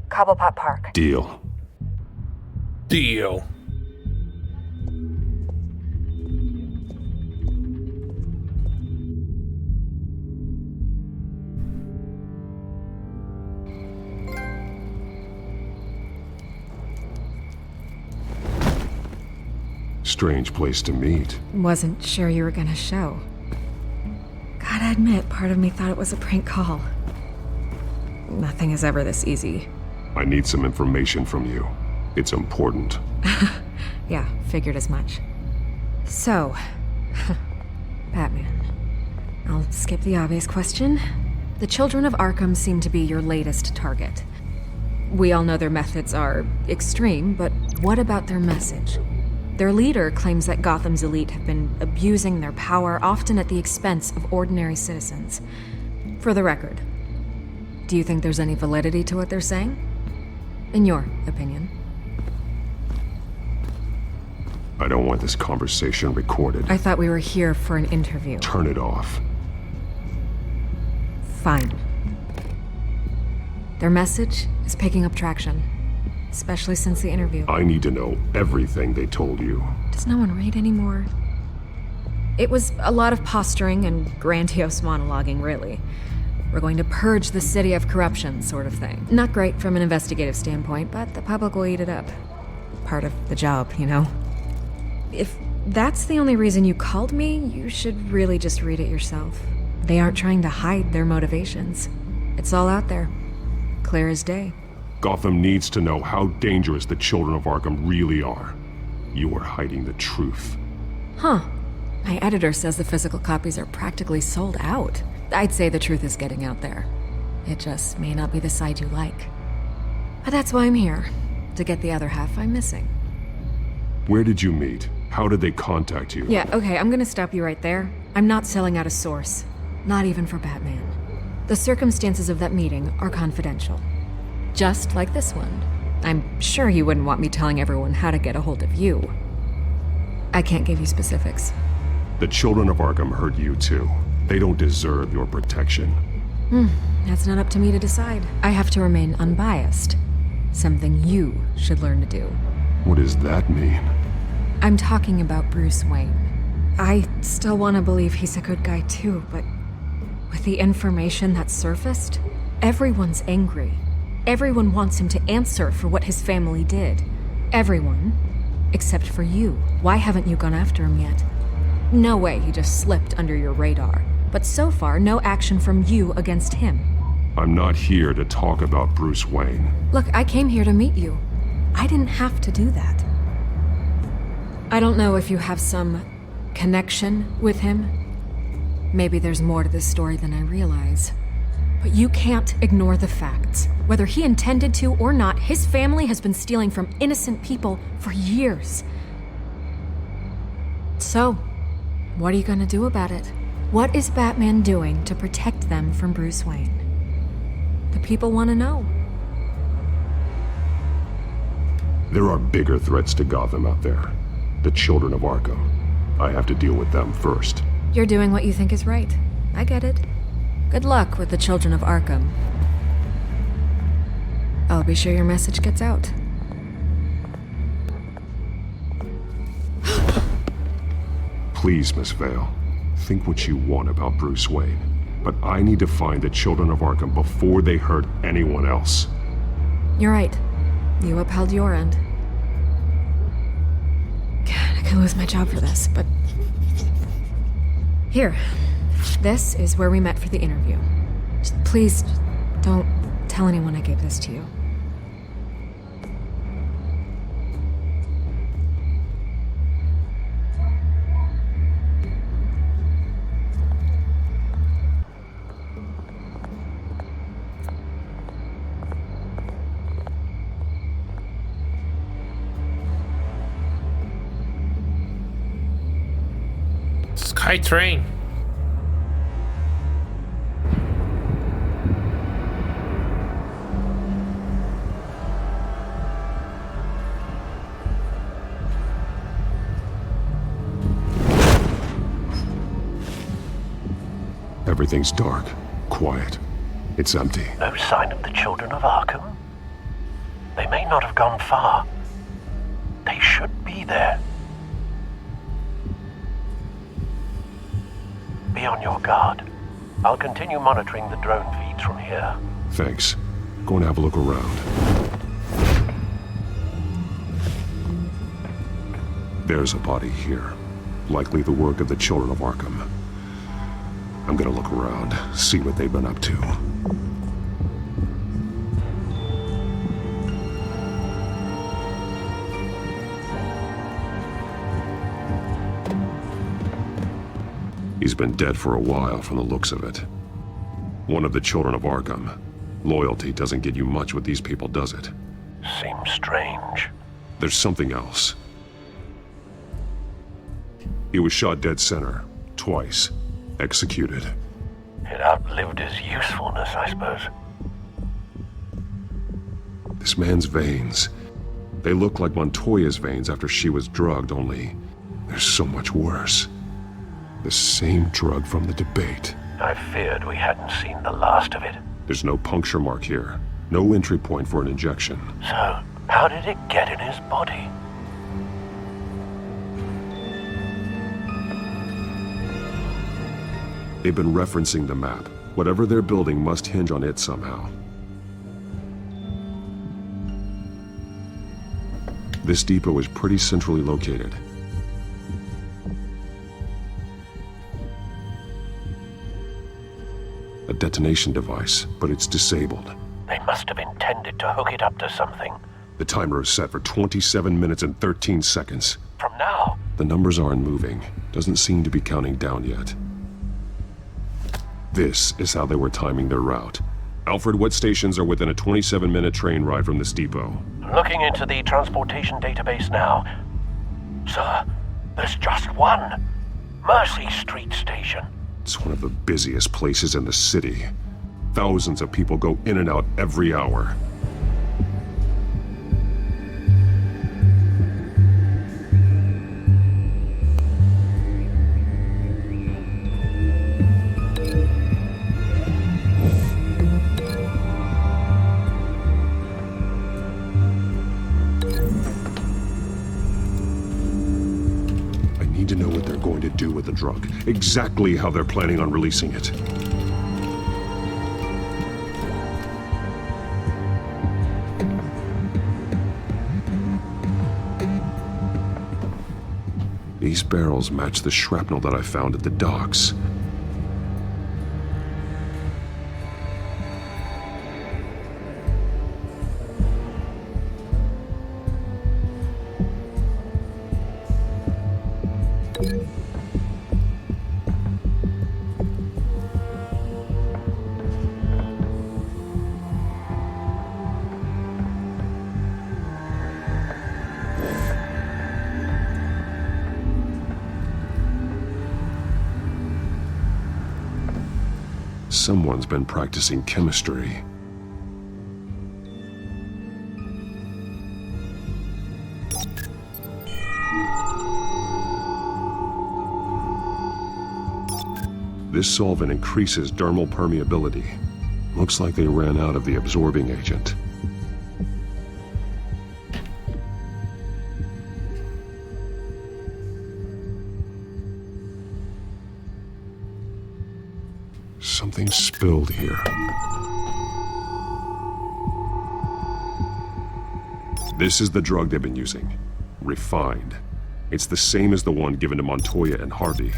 Cobblepot Park. Deal. Deal. Strange place to meet. Wasn't sure you were gonna show. Gotta admit, part of me thought it was a prank call. Nothing is ever this easy. I need some information from you. It's important. Yeah, figured as much. So, Batman. I'll skip the obvious question. The Children of Arkham seem to be your latest target. We all know their methods are extreme, but What about their message? Their leader claims that Gotham's elite have been abusing their power, often at the expense of ordinary citizens. For the record, do you think there's any validity to what they're saying? In your opinion? I don't want this conversation recorded. I thought we were here for an interview. Turn it off. Fine. Their message is picking up traction, especially since the interview. I need to know everything they told you. Does no one read anymore? It was a lot of posturing and grandiose monologuing, really. We're going to purge the city of corruption, sort of thing. Not great from an investigative standpoint, but the public will eat it up. Part of the job, you know? If that's the only reason you called me, you should really just read it yourself. They aren't trying to hide their motivations. It's all out there. Clear as day. Gotham needs to know how dangerous the children of Arkham really are. You are hiding the truth. Huh. My editor says the physical copies are practically sold out. I'd say the truth is getting out there. It just may not be the side you like. But that's why I'm here. To get the other half I'm missing. Where did you meet? How did they contact you? Yeah, okay, I'm gonna stop you right there. I'm not selling out a source. Not even for Batman. The circumstances of that meeting are confidential. Just like this one. I'm sure you wouldn't want me telling everyone how to get a hold of you. I can't give you specifics. The children of Arkham hurt you too. They don't deserve your protection. That's not up to me to decide. I have to remain unbiased. Something you should learn to do. What does that mean? I'm talking about Bruce Wayne. I still want to believe he's a good guy too, but with the information that surfaced, everyone's angry. Everyone wants him to answer for what his family did. Everyone, except for you. Why haven't you gone after him yet? No way he just slipped under your radar. But so far, no action from you against him. I'm not here to talk about Bruce Wayne. Look, I came here to meet you. I didn't have to do that. I don't know if you have some connection with him. Maybe there's more to this story than I realize. But you can't ignore the facts. Whether he intended to or not, his family has been stealing from innocent people for years. So, what are you gonna do about it? What is Batman doing to protect them from Bruce Wayne? The people want to know. There are bigger threats to Gotham out there. The children of Arkham. I have to deal with them first. You're doing what you think is right. I get it. Good luck with the children of Arkham. I'll be sure your message gets out. Please, Miss Vale. Think what you want about Bruce Wayne. But I need to find the children of Arkham before they hurt anyone else. You're right. You upheld your end. God, I could lose my job for this, but... Here. This is where we met for the interview. Just please, don't tell anyone I gave this to you. Sky train. Everything's dark, quiet. It's empty. No sign of the children of Arkham? They may not have gone far. They should be there. Be on your guard. I'll continue monitoring the drone feeds from here. Thanks. Going to have a look around. There's a body here. Likely the work of the children of Arkham. I'm gonna look around, see what they've been up to. He's been dead for a while from the looks of it. One of the children of Arkham. Loyalty doesn't get you much with these people, does it? Seems strange. There's something else. He was shot dead center, twice, executed. It outlived his usefulness, I suppose. This man's veins, they look like Montoya's veins after she was drugged, only they're so much worse. The same drug from the debate. I feared we hadn't seen the last of it. There's no puncture mark here. No entry point for an injection. So, how did it get in his body? They've been referencing the map. Whatever they're building must hinge on it somehow. This depot is pretty centrally located. A detonation device, but it's disabled. They must have intended to hook it up to something. The timer is set for 27 minutes and 13 seconds. From now? The numbers aren't moving. Doesn't seem to be counting down yet. This is how they were timing their route. Alfred, what stations are within a 27-minute train ride from this depot? Looking into the transportation database now. Sir, there's just one. Mercy Street Station. It's one of the busiest places in the city. Thousands of people go in and out every hour. I need to know what they're going to do with the drug. Exactly how they're planning on releasing it. These barrels match the shrapnel that I found at the docks. Someone's been practicing chemistry. This solvent increases dermal permeability. Looks like they ran out of the absorbing agent. Something spilled here. This is the drug they've been using. Refined. It's the same as the one given to Montoya and Harvey.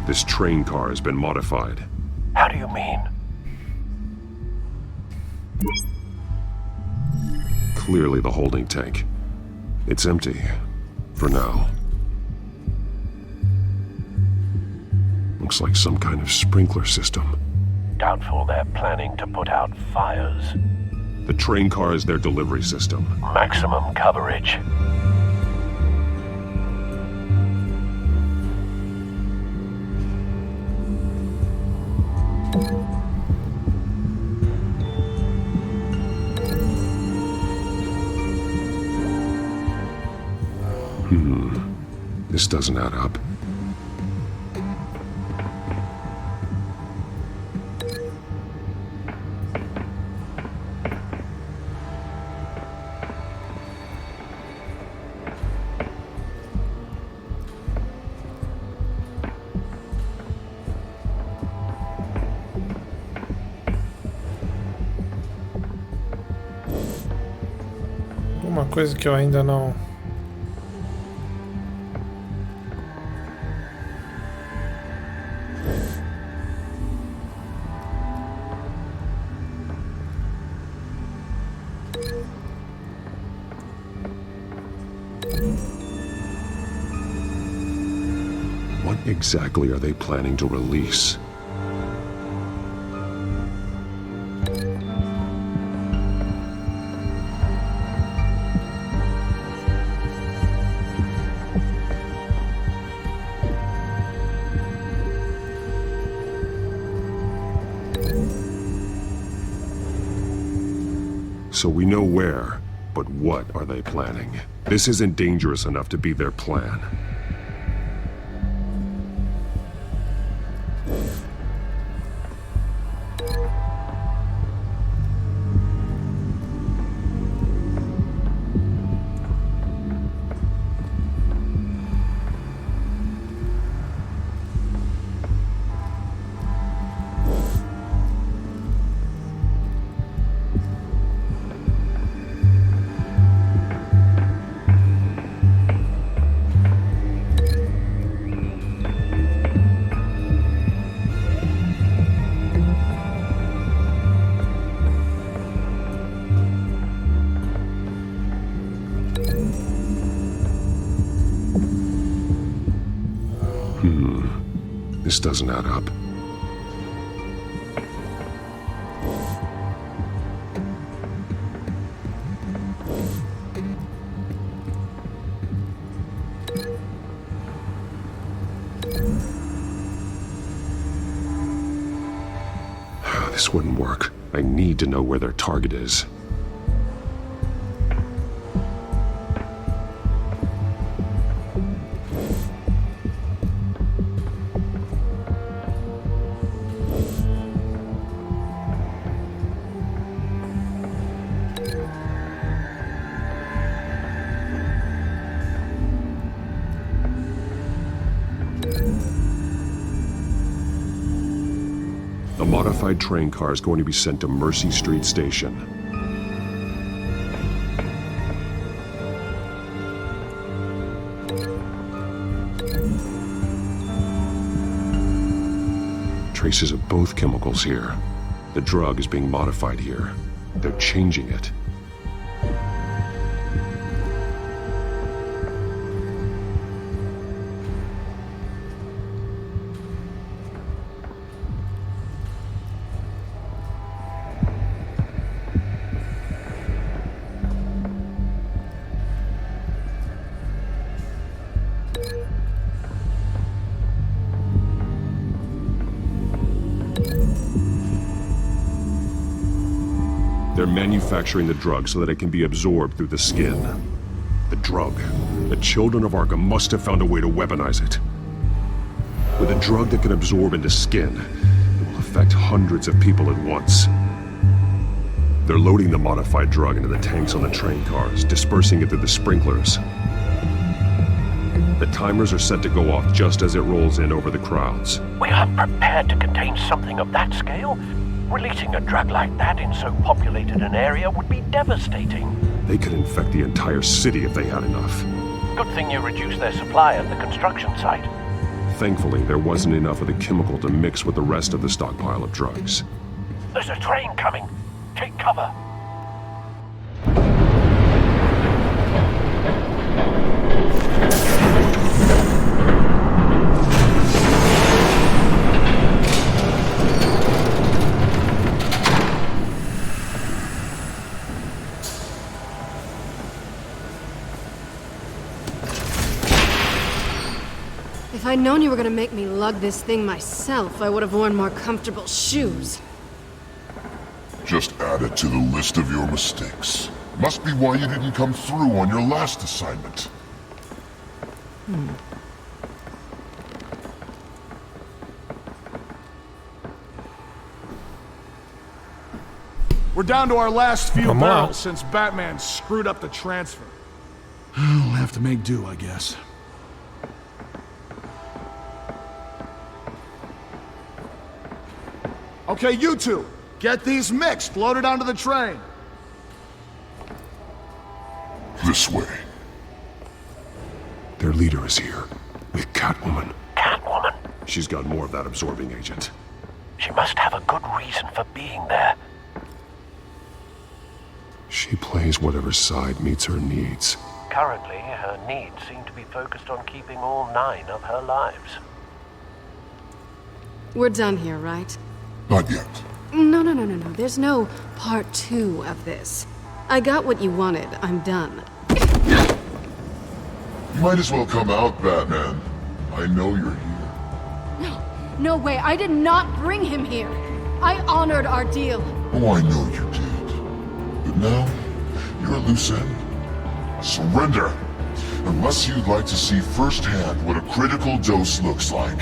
This train car has been modified. How do you mean? Clearly the holding tank. It's empty. For now. Looks like some kind of sprinkler system. Doubtful they're planning to put out fires. The train car is their delivery system. Maximum coverage. This doesn't add up. Uma coisa que eu ainda não... What exactly are they planning to release? So we know where, but what are they planning? This isn't dangerous enough to be their plan. This doesn't add up. This wouldn't work. I need to know where their target is. A modified train car is going to be sent to Mercy Street Station. Traces of both chemicals here. The drug is being modified here. They're changing it. They're manufacturing the drug so that it can be absorbed through the skin. The drug. The children of Arkham must have found a way to weaponize it. With a drug that can absorb into skin, it will affect hundreds of people at once. They're loading the modified drug into the tanks on the train cars, dispersing it through the sprinklers. The timers are set to go off just as it rolls in over the crowds. We aren't prepared to contain something of that scale. Releasing a drug like that in so populated an area would be devastating. They could infect the entire city if they had enough. Good thing you reduced their supply at the construction site. Thankfully, there wasn't enough of the chemical to mix with the rest of the stockpile of drugs. There's a train coming. Take cover. If I'd known you were gonna make me lug this thing myself, I would have worn more comfortable shoes. Just add it to the list of your mistakes. Must be why you didn't come through on your last assignment. We're down to our last few barrels since Batman screwed up the transfer. We'll have to make do, I guess. Okay, you two, get these mixed, loaded onto the train. This way. Their leader is here, with Catwoman. Catwoman? She's got more of that absorbing agent. She must have a good reason for being there. She plays whatever side meets her needs. Currently, her needs seem to be focused on keeping all 9 of her lives. We're done here, right? Not yet. No. There's no part 2 of this. I got what you wanted. I'm done. You might as well come out, Batman. I know you're here. No way. I did not bring him here. I honored our deal. Oh, I know you did. But No? You're a loose end? Surrender! Unless you'd like to see firsthand what a critical dose looks like.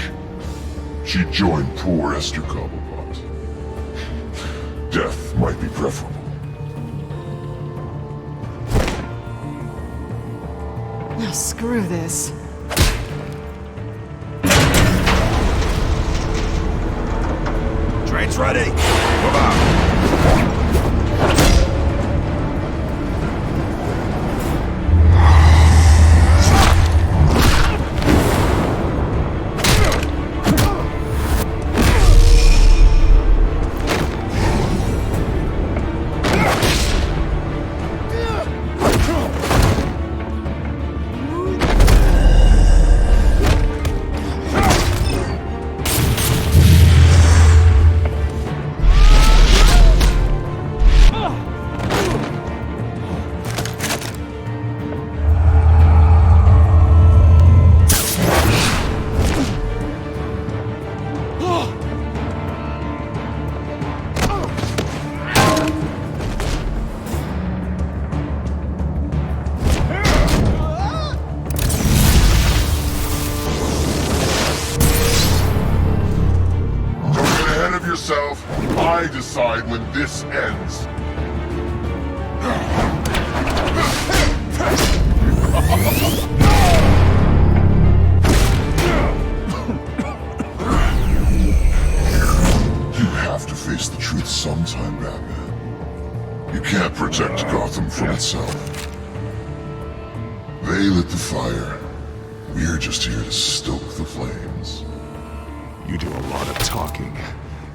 She joined poor Esther Cobblepot. Death might be preferable. Now screw this. Train's ready! Move out! I decide when this ends. You have to face the truth sometime, Batman. You can't protect Gotham from itself. They lit the fire. We're just here to stoke the flames. You do a lot of talking.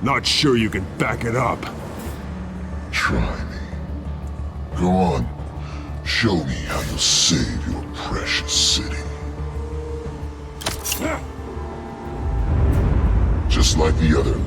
Not sure you can back it up. Try me. Go on. Show me how you'll save your precious city. Just like the other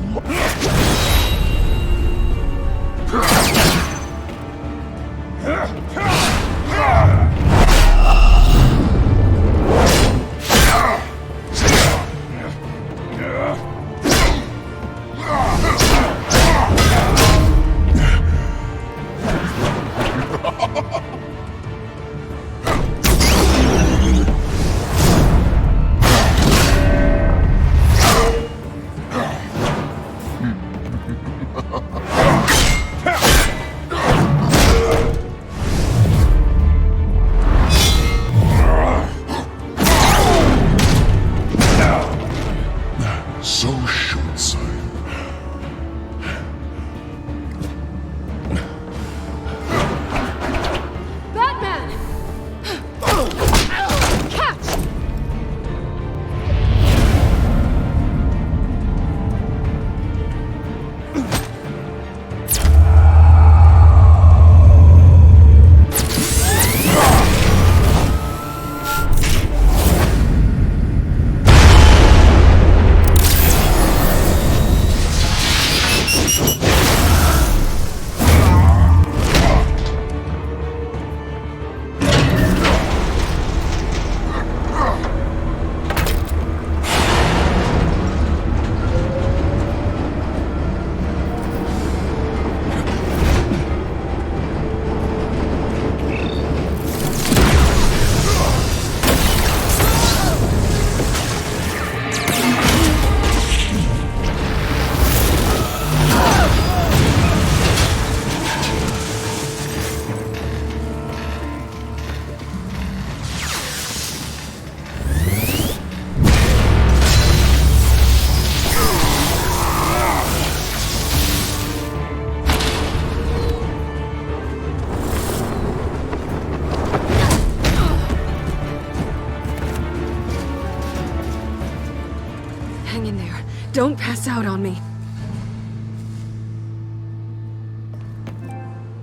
Don't pass out on me.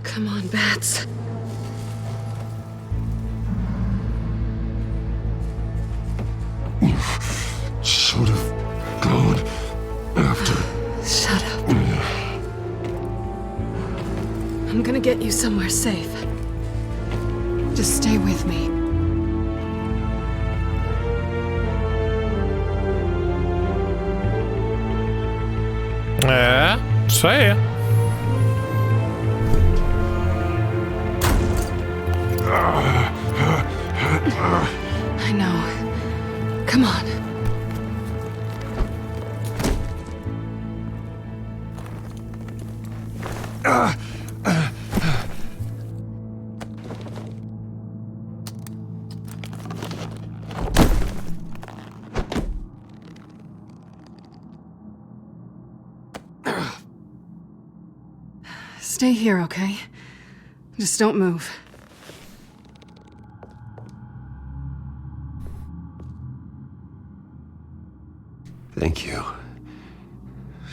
Come on, Bats. You should have gone after. Shut up. I'm gonna get you somewhere safe. Just stay with me. É, isso aí. I know. Come on. Stay here, okay? Just don't move. Thank you,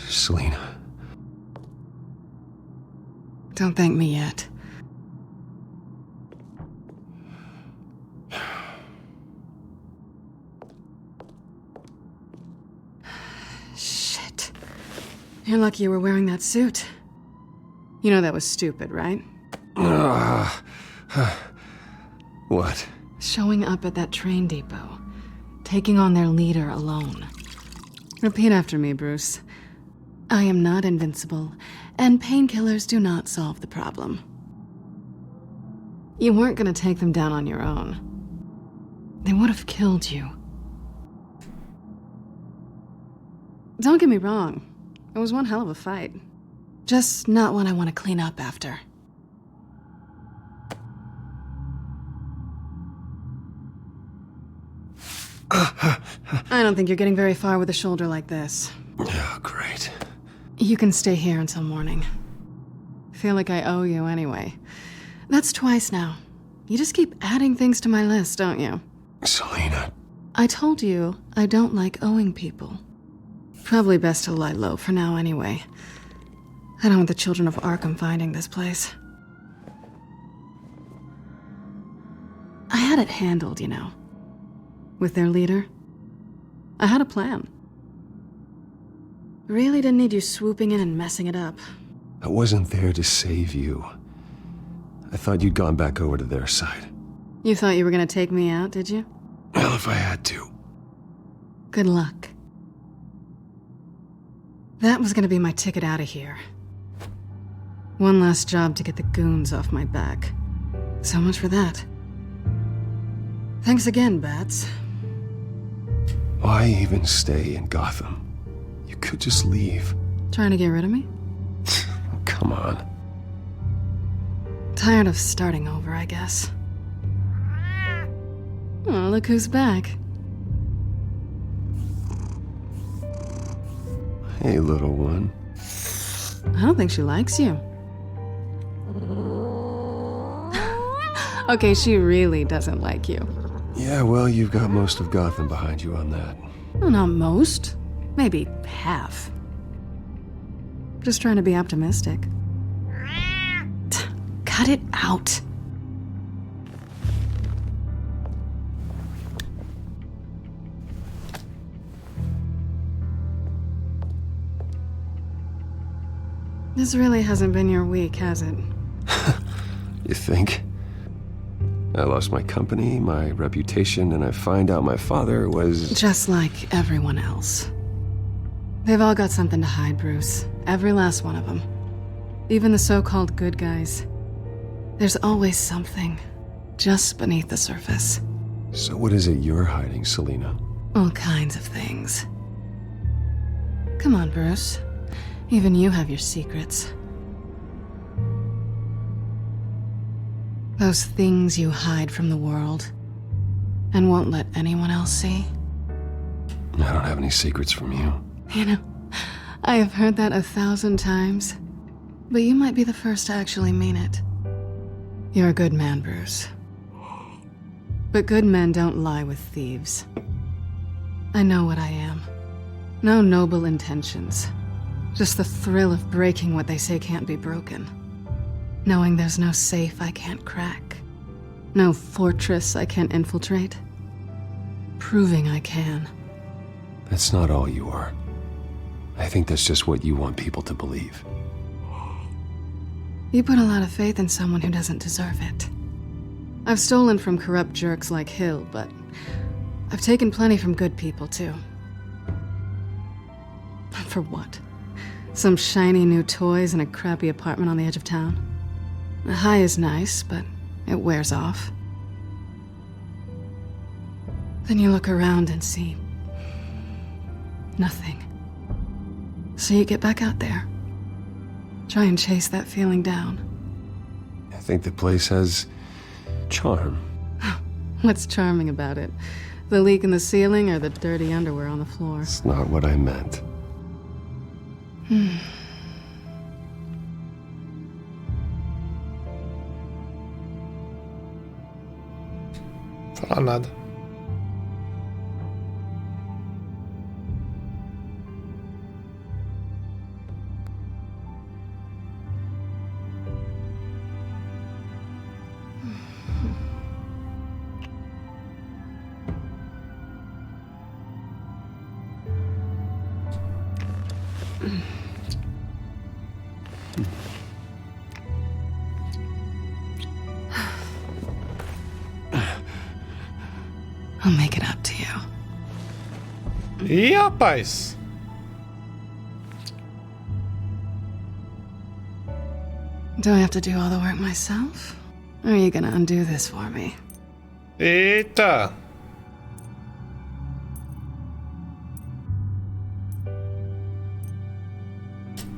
Selina. Don't thank me yet. Shit. You're lucky you were wearing that suit. You know that was stupid, right? What? Showing up at that train depot. Taking on their leader alone. Repeat after me, Bruce. I am not invincible, and painkillers do not solve the problem. You weren't gonna take them down on your own. They would have killed you. Don't get me wrong. It was one hell of a fight. Just not one I want to clean up after. I don't think you're getting very far with a shoulder like this. Oh, great. You can stay here until morning. Feel like I owe you anyway. That's twice now. You just keep adding things to my list, don't you? Selina. I told you I don't like owing people. Probably best to lie low for now anyway. I don't want the children of Arkham finding this place. I had it handled, you know. With their leader. I had a plan. Really didn't need you swooping in and messing it up. I wasn't there to save you. I thought you'd gone back over to their side. You thought you were gonna take me out, did you? Well, if I had to. Good luck. That was gonna be my ticket out of here. One last job to get the goons off my back. So much for that. Thanks again, Bats. Why even stay in Gotham? You could just leave. Trying to get rid of me? Come on. Tired of starting over, I guess. Oh, look who's back. Hey, little one. I don't think she likes you. Okay, she really doesn't like you. Yeah, well, you've got most of Gotham behind you on that. Well, not most. Maybe half. Just trying to be optimistic. Cut it out. This really hasn't been your week, has it? You think? I lost my company, my reputation, and I find out my father was... Just like everyone else. They've all got something to hide, Bruce. Every last one of them. Even the so-called good guys. There's always something just beneath the surface. So what is it you're hiding, Selina? All kinds of things. Come on, Bruce. Even you have your secrets. Those things you hide from the world and won't let anyone else see. I don't have any secrets from you. You know, I have heard that 1,000 times, but you might be the first to actually mean it. You're a good man, Bruce. But good men don't lie with thieves. I know what I am. No noble intentions. Just the thrill of breaking what they say can't be broken. Knowing there's no safe I can't crack. No fortress I can't infiltrate. Proving I can. That's not all you are. I think that's just what you want people to believe. You put a lot of faith in someone who doesn't deserve it. I've stolen from corrupt jerks like Hill, but I've taken plenty from good people, too. For what? Some shiny new toys and a crappy apartment on the edge of town? The high is nice, but it wears off. Then you look around and see nothing. So you get back out there. Try and chase that feeling down. I think the place has charm. What's charming about it? The leak in the ceiling or the dirty underwear on the floor? It's not what I meant. Falar nada. I'll make it up to you. Ih, rapaz. Do I have to do all the work myself? Or are you gonna undo this for me? Eita.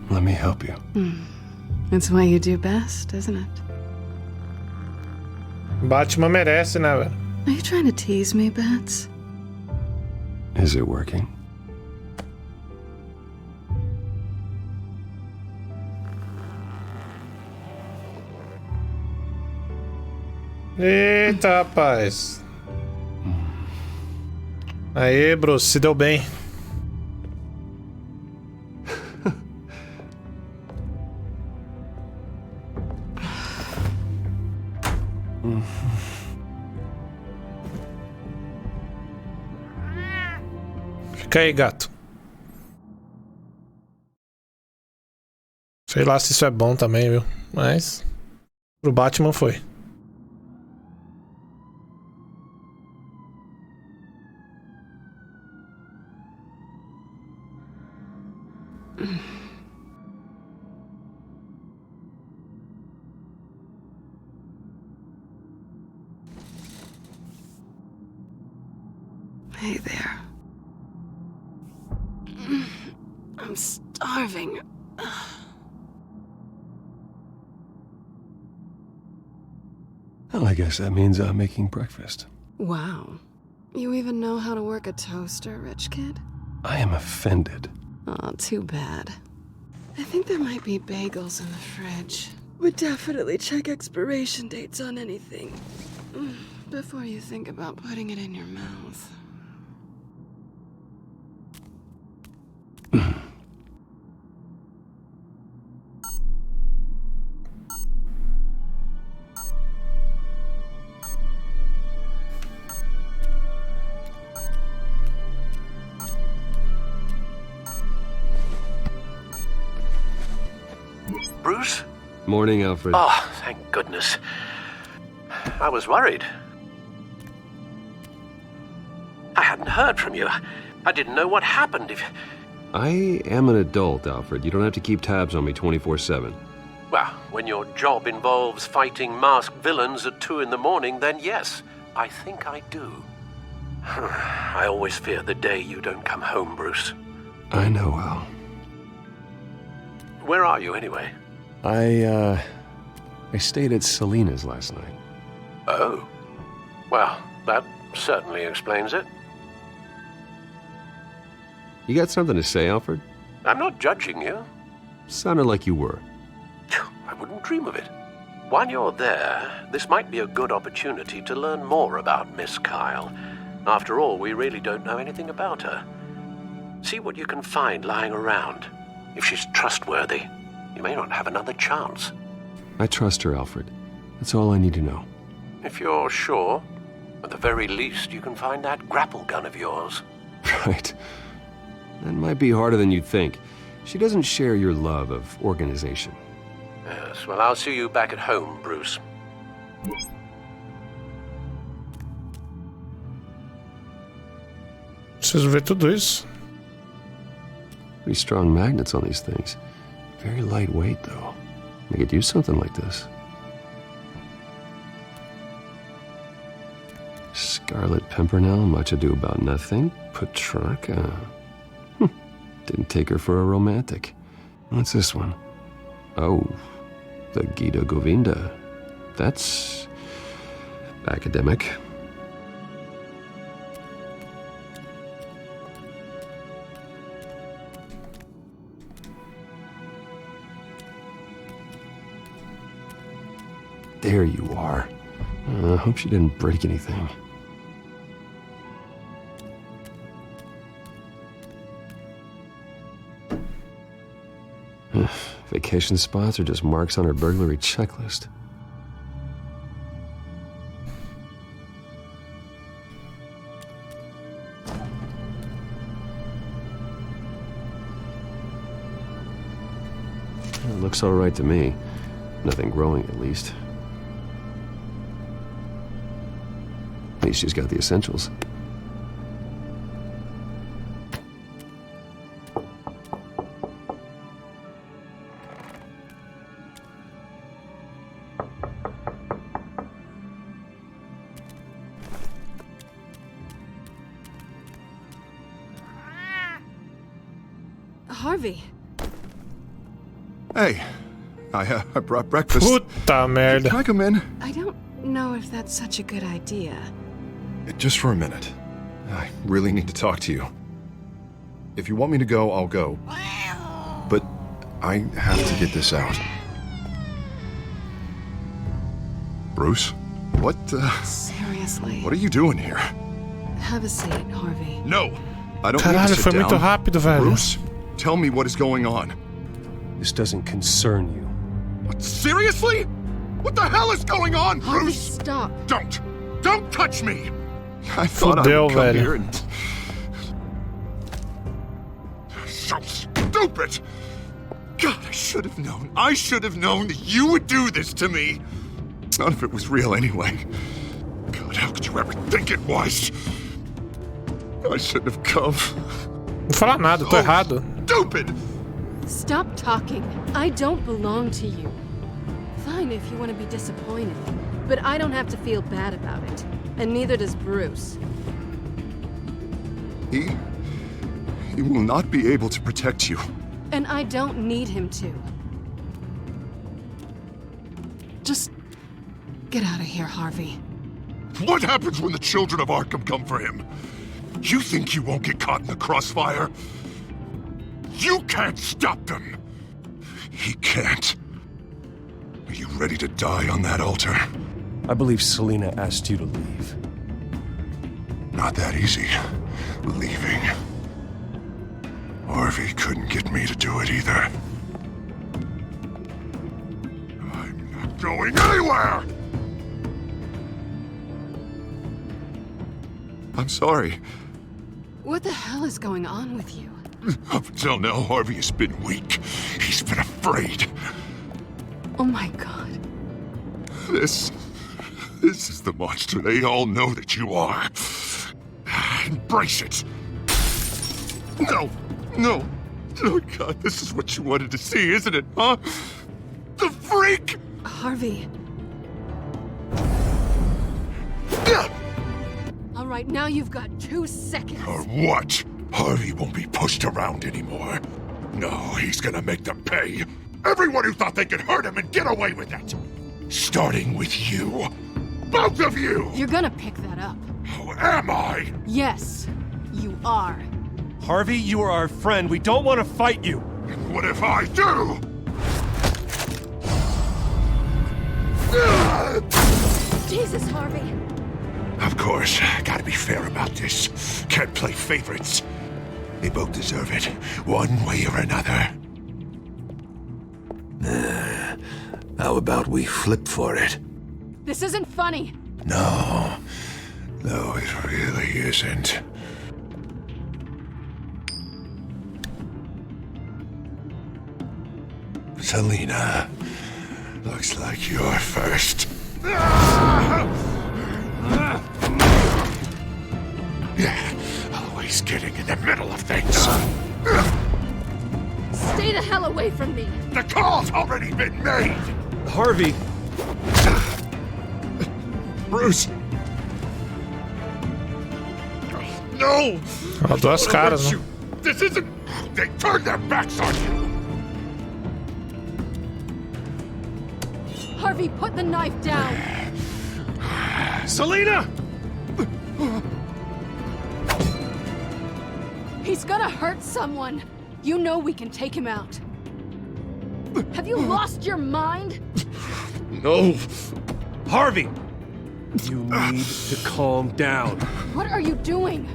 Let me help you. It's what you do best, isn't it? Batman merece, né, velho? Are you trying to tease me, Bats? Is it working? Eita, rapaz. Aê, Bruce, se deu bem. Fica aí, gato. Sei lá se isso é bom também, viu? Mas pro Batman foi. Hey there. I'm starving. Well, I guess that means I'm making breakfast. Wow. You even know how to work a toaster, rich kid? I am offended. Aw, too bad. I think there might be bagels in the fridge. Would definitely check expiration dates on anything before you think about putting it in your mouth. Bruce? Morning, Alfred. Oh, thank goodness. I was worried. I hadn't heard from you. I didn't know what happened. I am an adult, Alfred. You don't have to keep tabs on me 24/7. Well, when your job involves fighting masked villains at 2 in the morning, then yes, I think I do. I always fear the day you don't come home, Bruce. I know, Al. Where are you, anyway? I stayed at Selena's last night. Oh. Well, that certainly explains it. You got something to say, Alfred? I'm not judging you. Sounded like you were. I wouldn't dream of it. While you're there, this might be a good opportunity to learn more about Miss Kyle. After all, we really don't know anything about her. See what you can find lying around. If she's trustworthy, you may not have another chance. I trust her, Alfred. That's all I need to know. If you're sure, at the very least, you can find that grapple gun of yours. Right. That might be harder than you'd think. She doesn't share your love of organization. Yes, well, I'll see you back at home, Bruce. Preciso ver tudo isso. Pretty strong magnets on these things. Very lightweight, though. They could use something like this. Scarlet Pimpernel, Much Ado About Nothing, Petrarca. Didn't take her for a romantic. What's this one? Oh, the Gita Govinda. That's academic. There you are. I hope she didn't break anything. Vacation spots are just marks on her burglary checklist. It looks all right to me. Nothing growing, at least. At least she's got the essentials. Harvey. Hey, I brought breakfast. Puta merda. Can I come in? I don't know if that's such a good idea. Just for a minute. I really need to talk to you. If you want me to go, I'll go. But I have to get this out. Bruce? What, Seriously. What are you doing here? Have a seat, Harvey. No! I don't Caralho, need to sit foi down. muito rápido, velho. Bruce, tell me what is going on. This doesn't concern you. What, seriously? What the hell is going on, Bruce? Harvey, stop. Don't touch me! I thought I would come here and... So stupid! God, I should have known. I should have known that you would do this to me. None of it was real anyway. God, how could you ever think it was? I shouldn't have come. Não falar nada, tô errado. Stupid! Stop talking. I don't belong to you. Fine if you want to be disappointed, but I don't have to feel bad about it. And neither does Bruce. He will not be able to protect you. And I don't need him to. Just get out of here, Harvey. What happens when the children of Arkham come for him? You think you won't get caught in the crossfire? You can't stop them. He can't. Are you ready to die on that altar? I believe Selina asked you to leave. Not that easy. Leaving. Harvey couldn't get me to do it either. I'm not going anywhere! I'm sorry. What the hell is going on with you? Up until now, Harvey has been weak. He's been afraid. Oh my God. This is the monster they all know that you are. Embrace it. No. Oh God, this is what you wanted to see, isn't it, huh? The freak! Harvey. All right, now you've got 2 seconds. Or what? Harvey won't be pushed around anymore. No, he's gonna make them pay. Everyone who thought they could hurt him and get away with it. Starting with you. Both of you! You're gonna pick that up. Oh, am I? Yes, you are. Harvey, you are our friend. We don't want to fight you. What if I do? Jesus, Harvey. Of course, gotta be fair about this. Can't play favorites. They both deserve it, one way or another. How about we flip for it? This isn't funny. No, it really isn't. Selina, looks like you're first. Always getting in the middle of things. Stay the hell away from me. The call's already been made. Harvey. Bruce. No! Ó, duas caras, né? This isn't... They turned their backs on you! Harvey, put the knife down! Selena! He's gonna hurt someone! You know we can take him out. Have you lost your mind? No! Harvey! You need to calm down. What are you doing?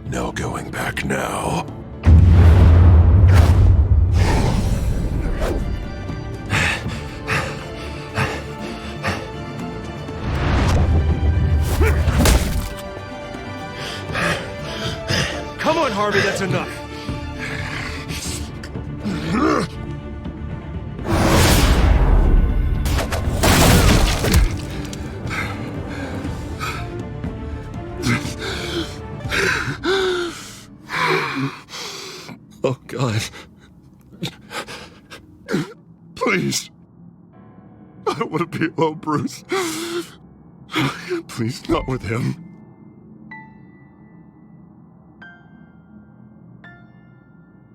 No going back now. Come on, Harvey, that's enough. Oh, God. Please. I don't want to be alone, Bruce. Please, not with him.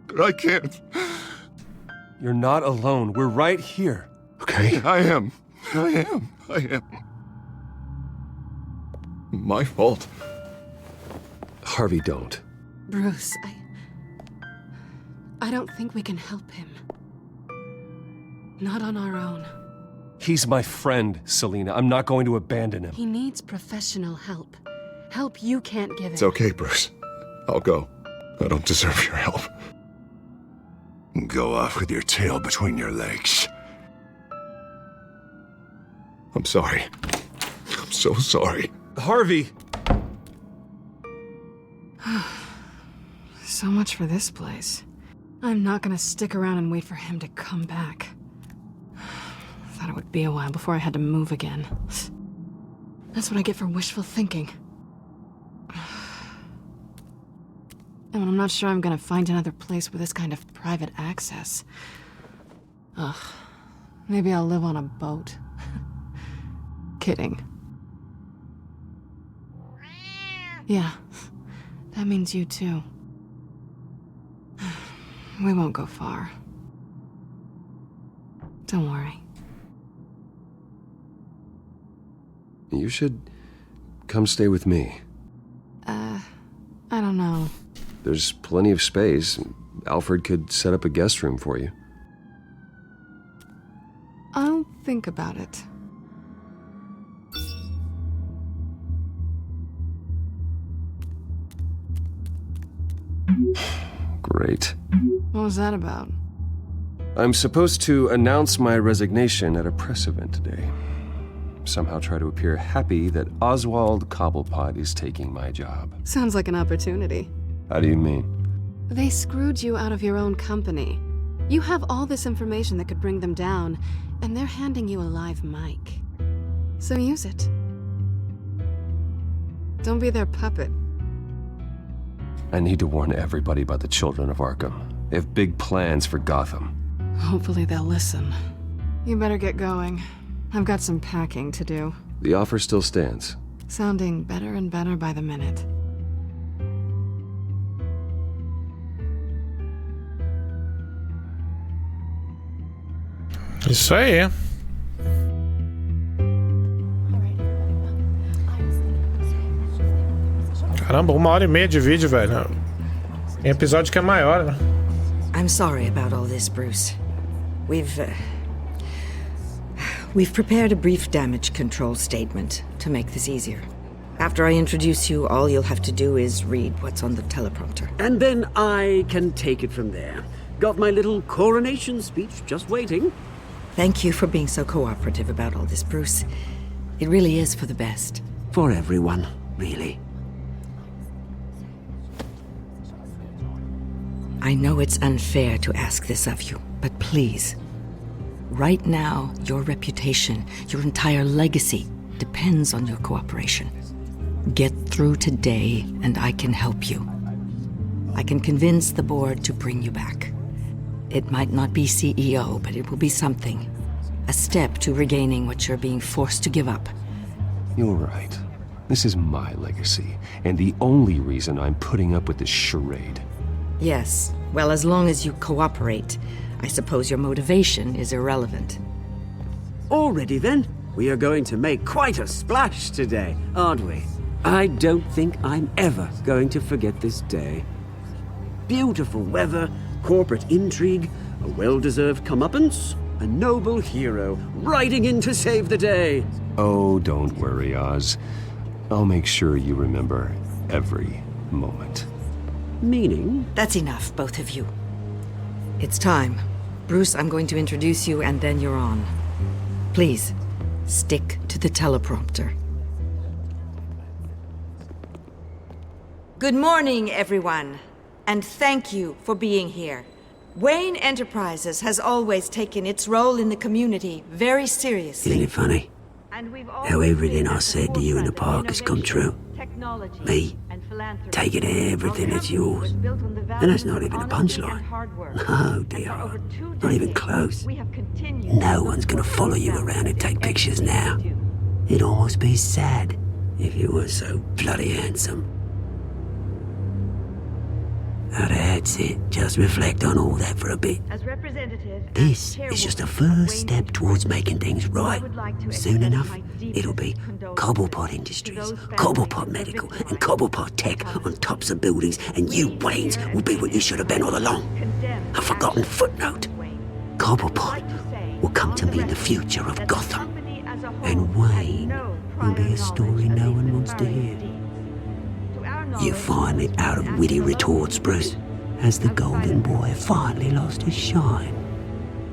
But I can't. You're not alone. We're right here. Okay, I am. My fault. Harvey, don't. Bruce, I don't think we can help him. Not on our own. He's my friend, Selena. I'm not going to abandon him. He needs professional help. Help you can't give him. It's okay, Bruce. I'll go. I don't deserve your help. Go off with your tail between your legs. I'm sorry. I'm so sorry. Harvey! So much for this place. I'm not gonna stick around and wait for him to come back. Thought it would be a while before I had to move again. That's what I get for wishful thinking. And I'm not sure I'm gonna find another place with this kind of private access. Ugh. Maybe I'll live on a boat. Kidding. Yeah. That means you too. We won't go far. Don't worry. You should come stay with me. I don't know. There's plenty of space. Alfred could set up a guest room for you. I'll think about it. Great. What was that about? I'm supposed to announce my resignation at a press event today. Somehow try to appear happy that Oswald Cobblepot is taking my job. Sounds like an opportunity. How do you mean? They screwed you out of your own company. You have all this information that could bring them down, and they're handing you a live mic. So use it. Don't be their puppet. I need to warn everybody about the children of Arkham. They have big plans for Gotham. Hopefully they'll listen. You better get going. I've got some packing to do. The offer still stands. Sounding better and better by the minute. Isso aí. Caramba, 1h30 de vídeo, velho. Tem episódio que é maior, né? I'm sorry about all this, Bruce. We've prepared a brief damage control statement to make this easier. After I introduce you, all you'll have to do is read what's on the teleprompter. And then I can take it from there. Got my little coronation speech just waiting. Thank you for being so cooperative about all this, Bruce. It really is for the best. For everyone, really. I know it's unfair to ask this of you, but please. Right now, your reputation, your entire legacy, depends on your cooperation. Get through today, and I can help you. I can convince the board to bring you back. It might not be CEO, but it will be something. A step to regaining what you're being forced to give up. You're right. This is my legacy, and the only reason I'm putting up with this charade. Yes. Well, as long as you cooperate, I suppose your motivation is irrelevant. Already then, we are going to make quite a splash today, aren't we? I don't think I'm ever going to forget this day. Beautiful weather, corporate intrigue, a well-deserved comeuppance, a noble hero riding in to save the day. Oh, don't worry, Oz. I'll make sure you remember every moment. Meaning? That's enough, both of you. It's time. Bruce, I'm going to introduce you and then you're on. Please, stick to the teleprompter. Good morning, everyone, and thank you for being here. Wayne Enterprises has always taken its role in the community very seriously. Isn't it funny? How everything I said to you in the park has come true. Me, taking everything that's yours. And that's not even a punchline. No, dear. Not even close. No one's gonna follow you around and take pictures now. It'd almost be sad if you were so bloody handsome. Now that's it. Just reflect on all that for a bit. This is just a first step towards making things right. Soon enough, it'll be Cobblepot Industries, Cobblepot Medical, and Cobblepot Tech on tops of buildings, and you, Waynes, will be what you should have been all along. A forgotten footnote. Cobblepot will come to mean the future of Gotham. And Wayne will be a story no one wants to hear. You're finally out of witty retorts, Bruce. Has the golden boy finally lost his shine?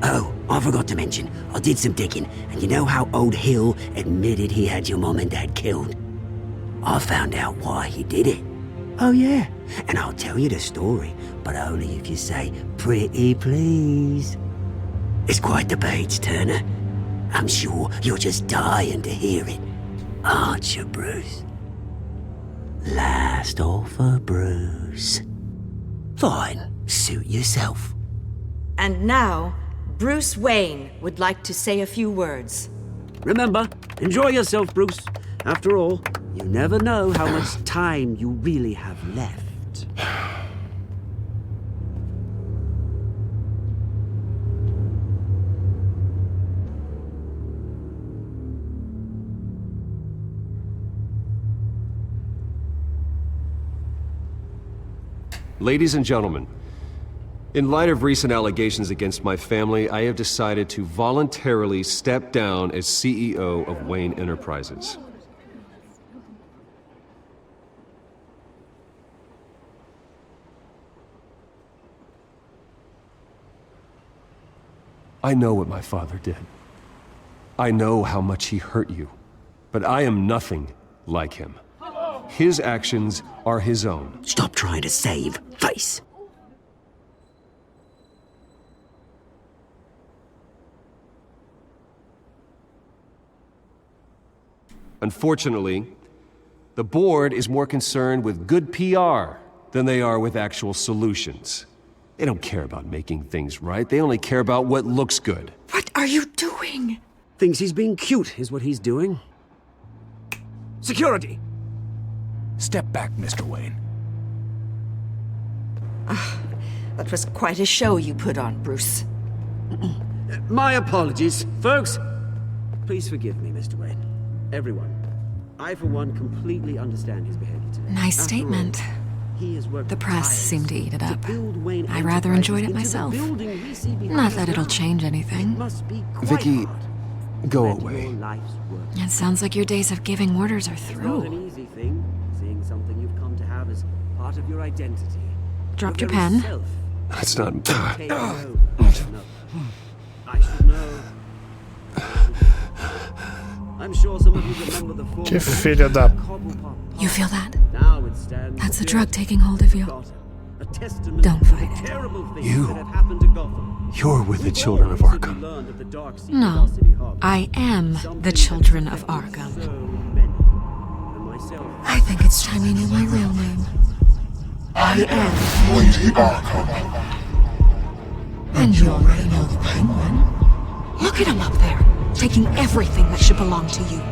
Oh, I forgot to mention, I did some digging, and you know how old Hill admitted he had your mom and dad killed? I found out why he did it. Oh yeah, and I'll tell you the story, but only if you say, pretty please. It's quite the page turner. I'm sure you're just dying to hear it, aren't you, Bruce? Last offer, Bruce. Fine, suit yourself. And now, Bruce Wayne would like to say a few words. Remember, enjoy yourself, Bruce. After all, you never know how much time you really have left. Ladies and gentlemen, in light of recent allegations against my family, I have decided to voluntarily step down as CEO of Wayne Enterprises. I know what my father did. I know how much he hurt you, but I am nothing like him. His actions are his own. Stop trying to save face. Unfortunately, the board is more concerned with good PR than they are with actual solutions. They don't care about making things right. They only care about what looks good. What are you doing? Thinks he's being cute, is what he's doing. Security! Step back, Mr. Wayne. That was quite a show you put on, Bruce. My apologies, folks. Please forgive me, Mr. Wayne. Everyone. I, for one, completely understand his behavior today. Nice statement. The press seemed to eat it up. I rather enjoyed it myself. Not that it'll change anything. Vicky, go away. It sounds like your days of giving orders are Not through. an easy thing, seeing something you've come to have as part of your identity. Dropped your pen. That's not... I should know. I'm sure some of you remember the former Que filha da... You feel that? Now it stands That's the drug taking hold of you. Don't fight it. You're with the children of Arkham. No, I am the children of Arkham. I think it's time you knew my real name. I am Lady Arkham. And you already know the Penguin. Look at him up there, taking everything that should belong to you.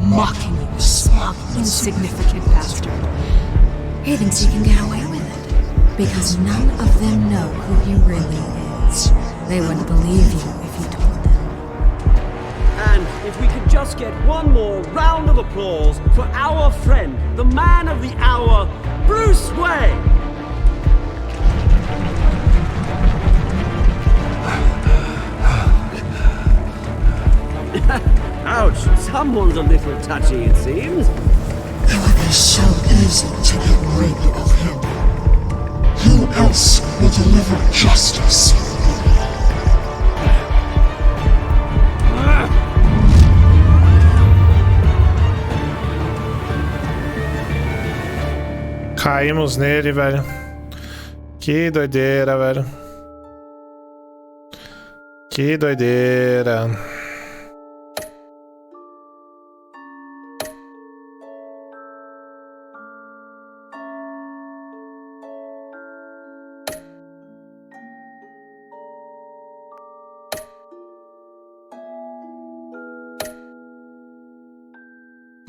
mocking you, smug, insignificant bastard. He thinks he can get away with it, because none of them know who he really is. They wouldn't believe you if you told them. And if we could just get one more round of applause for our friend, the man of the hour, Bruce Wayne! Ouch, someone's a little touchy, it seems. It would be so easy to get rid of him. Who else will deliver justice? Caímos nele, velho. Que doideira, velho. Que doideira.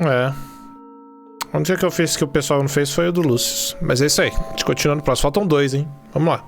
É. O único que eu fiz que o pessoal não fez foi o do Lúcio. Mas é isso aí. A gente continua no próximo. Faltam 2, hein? Vamos lá.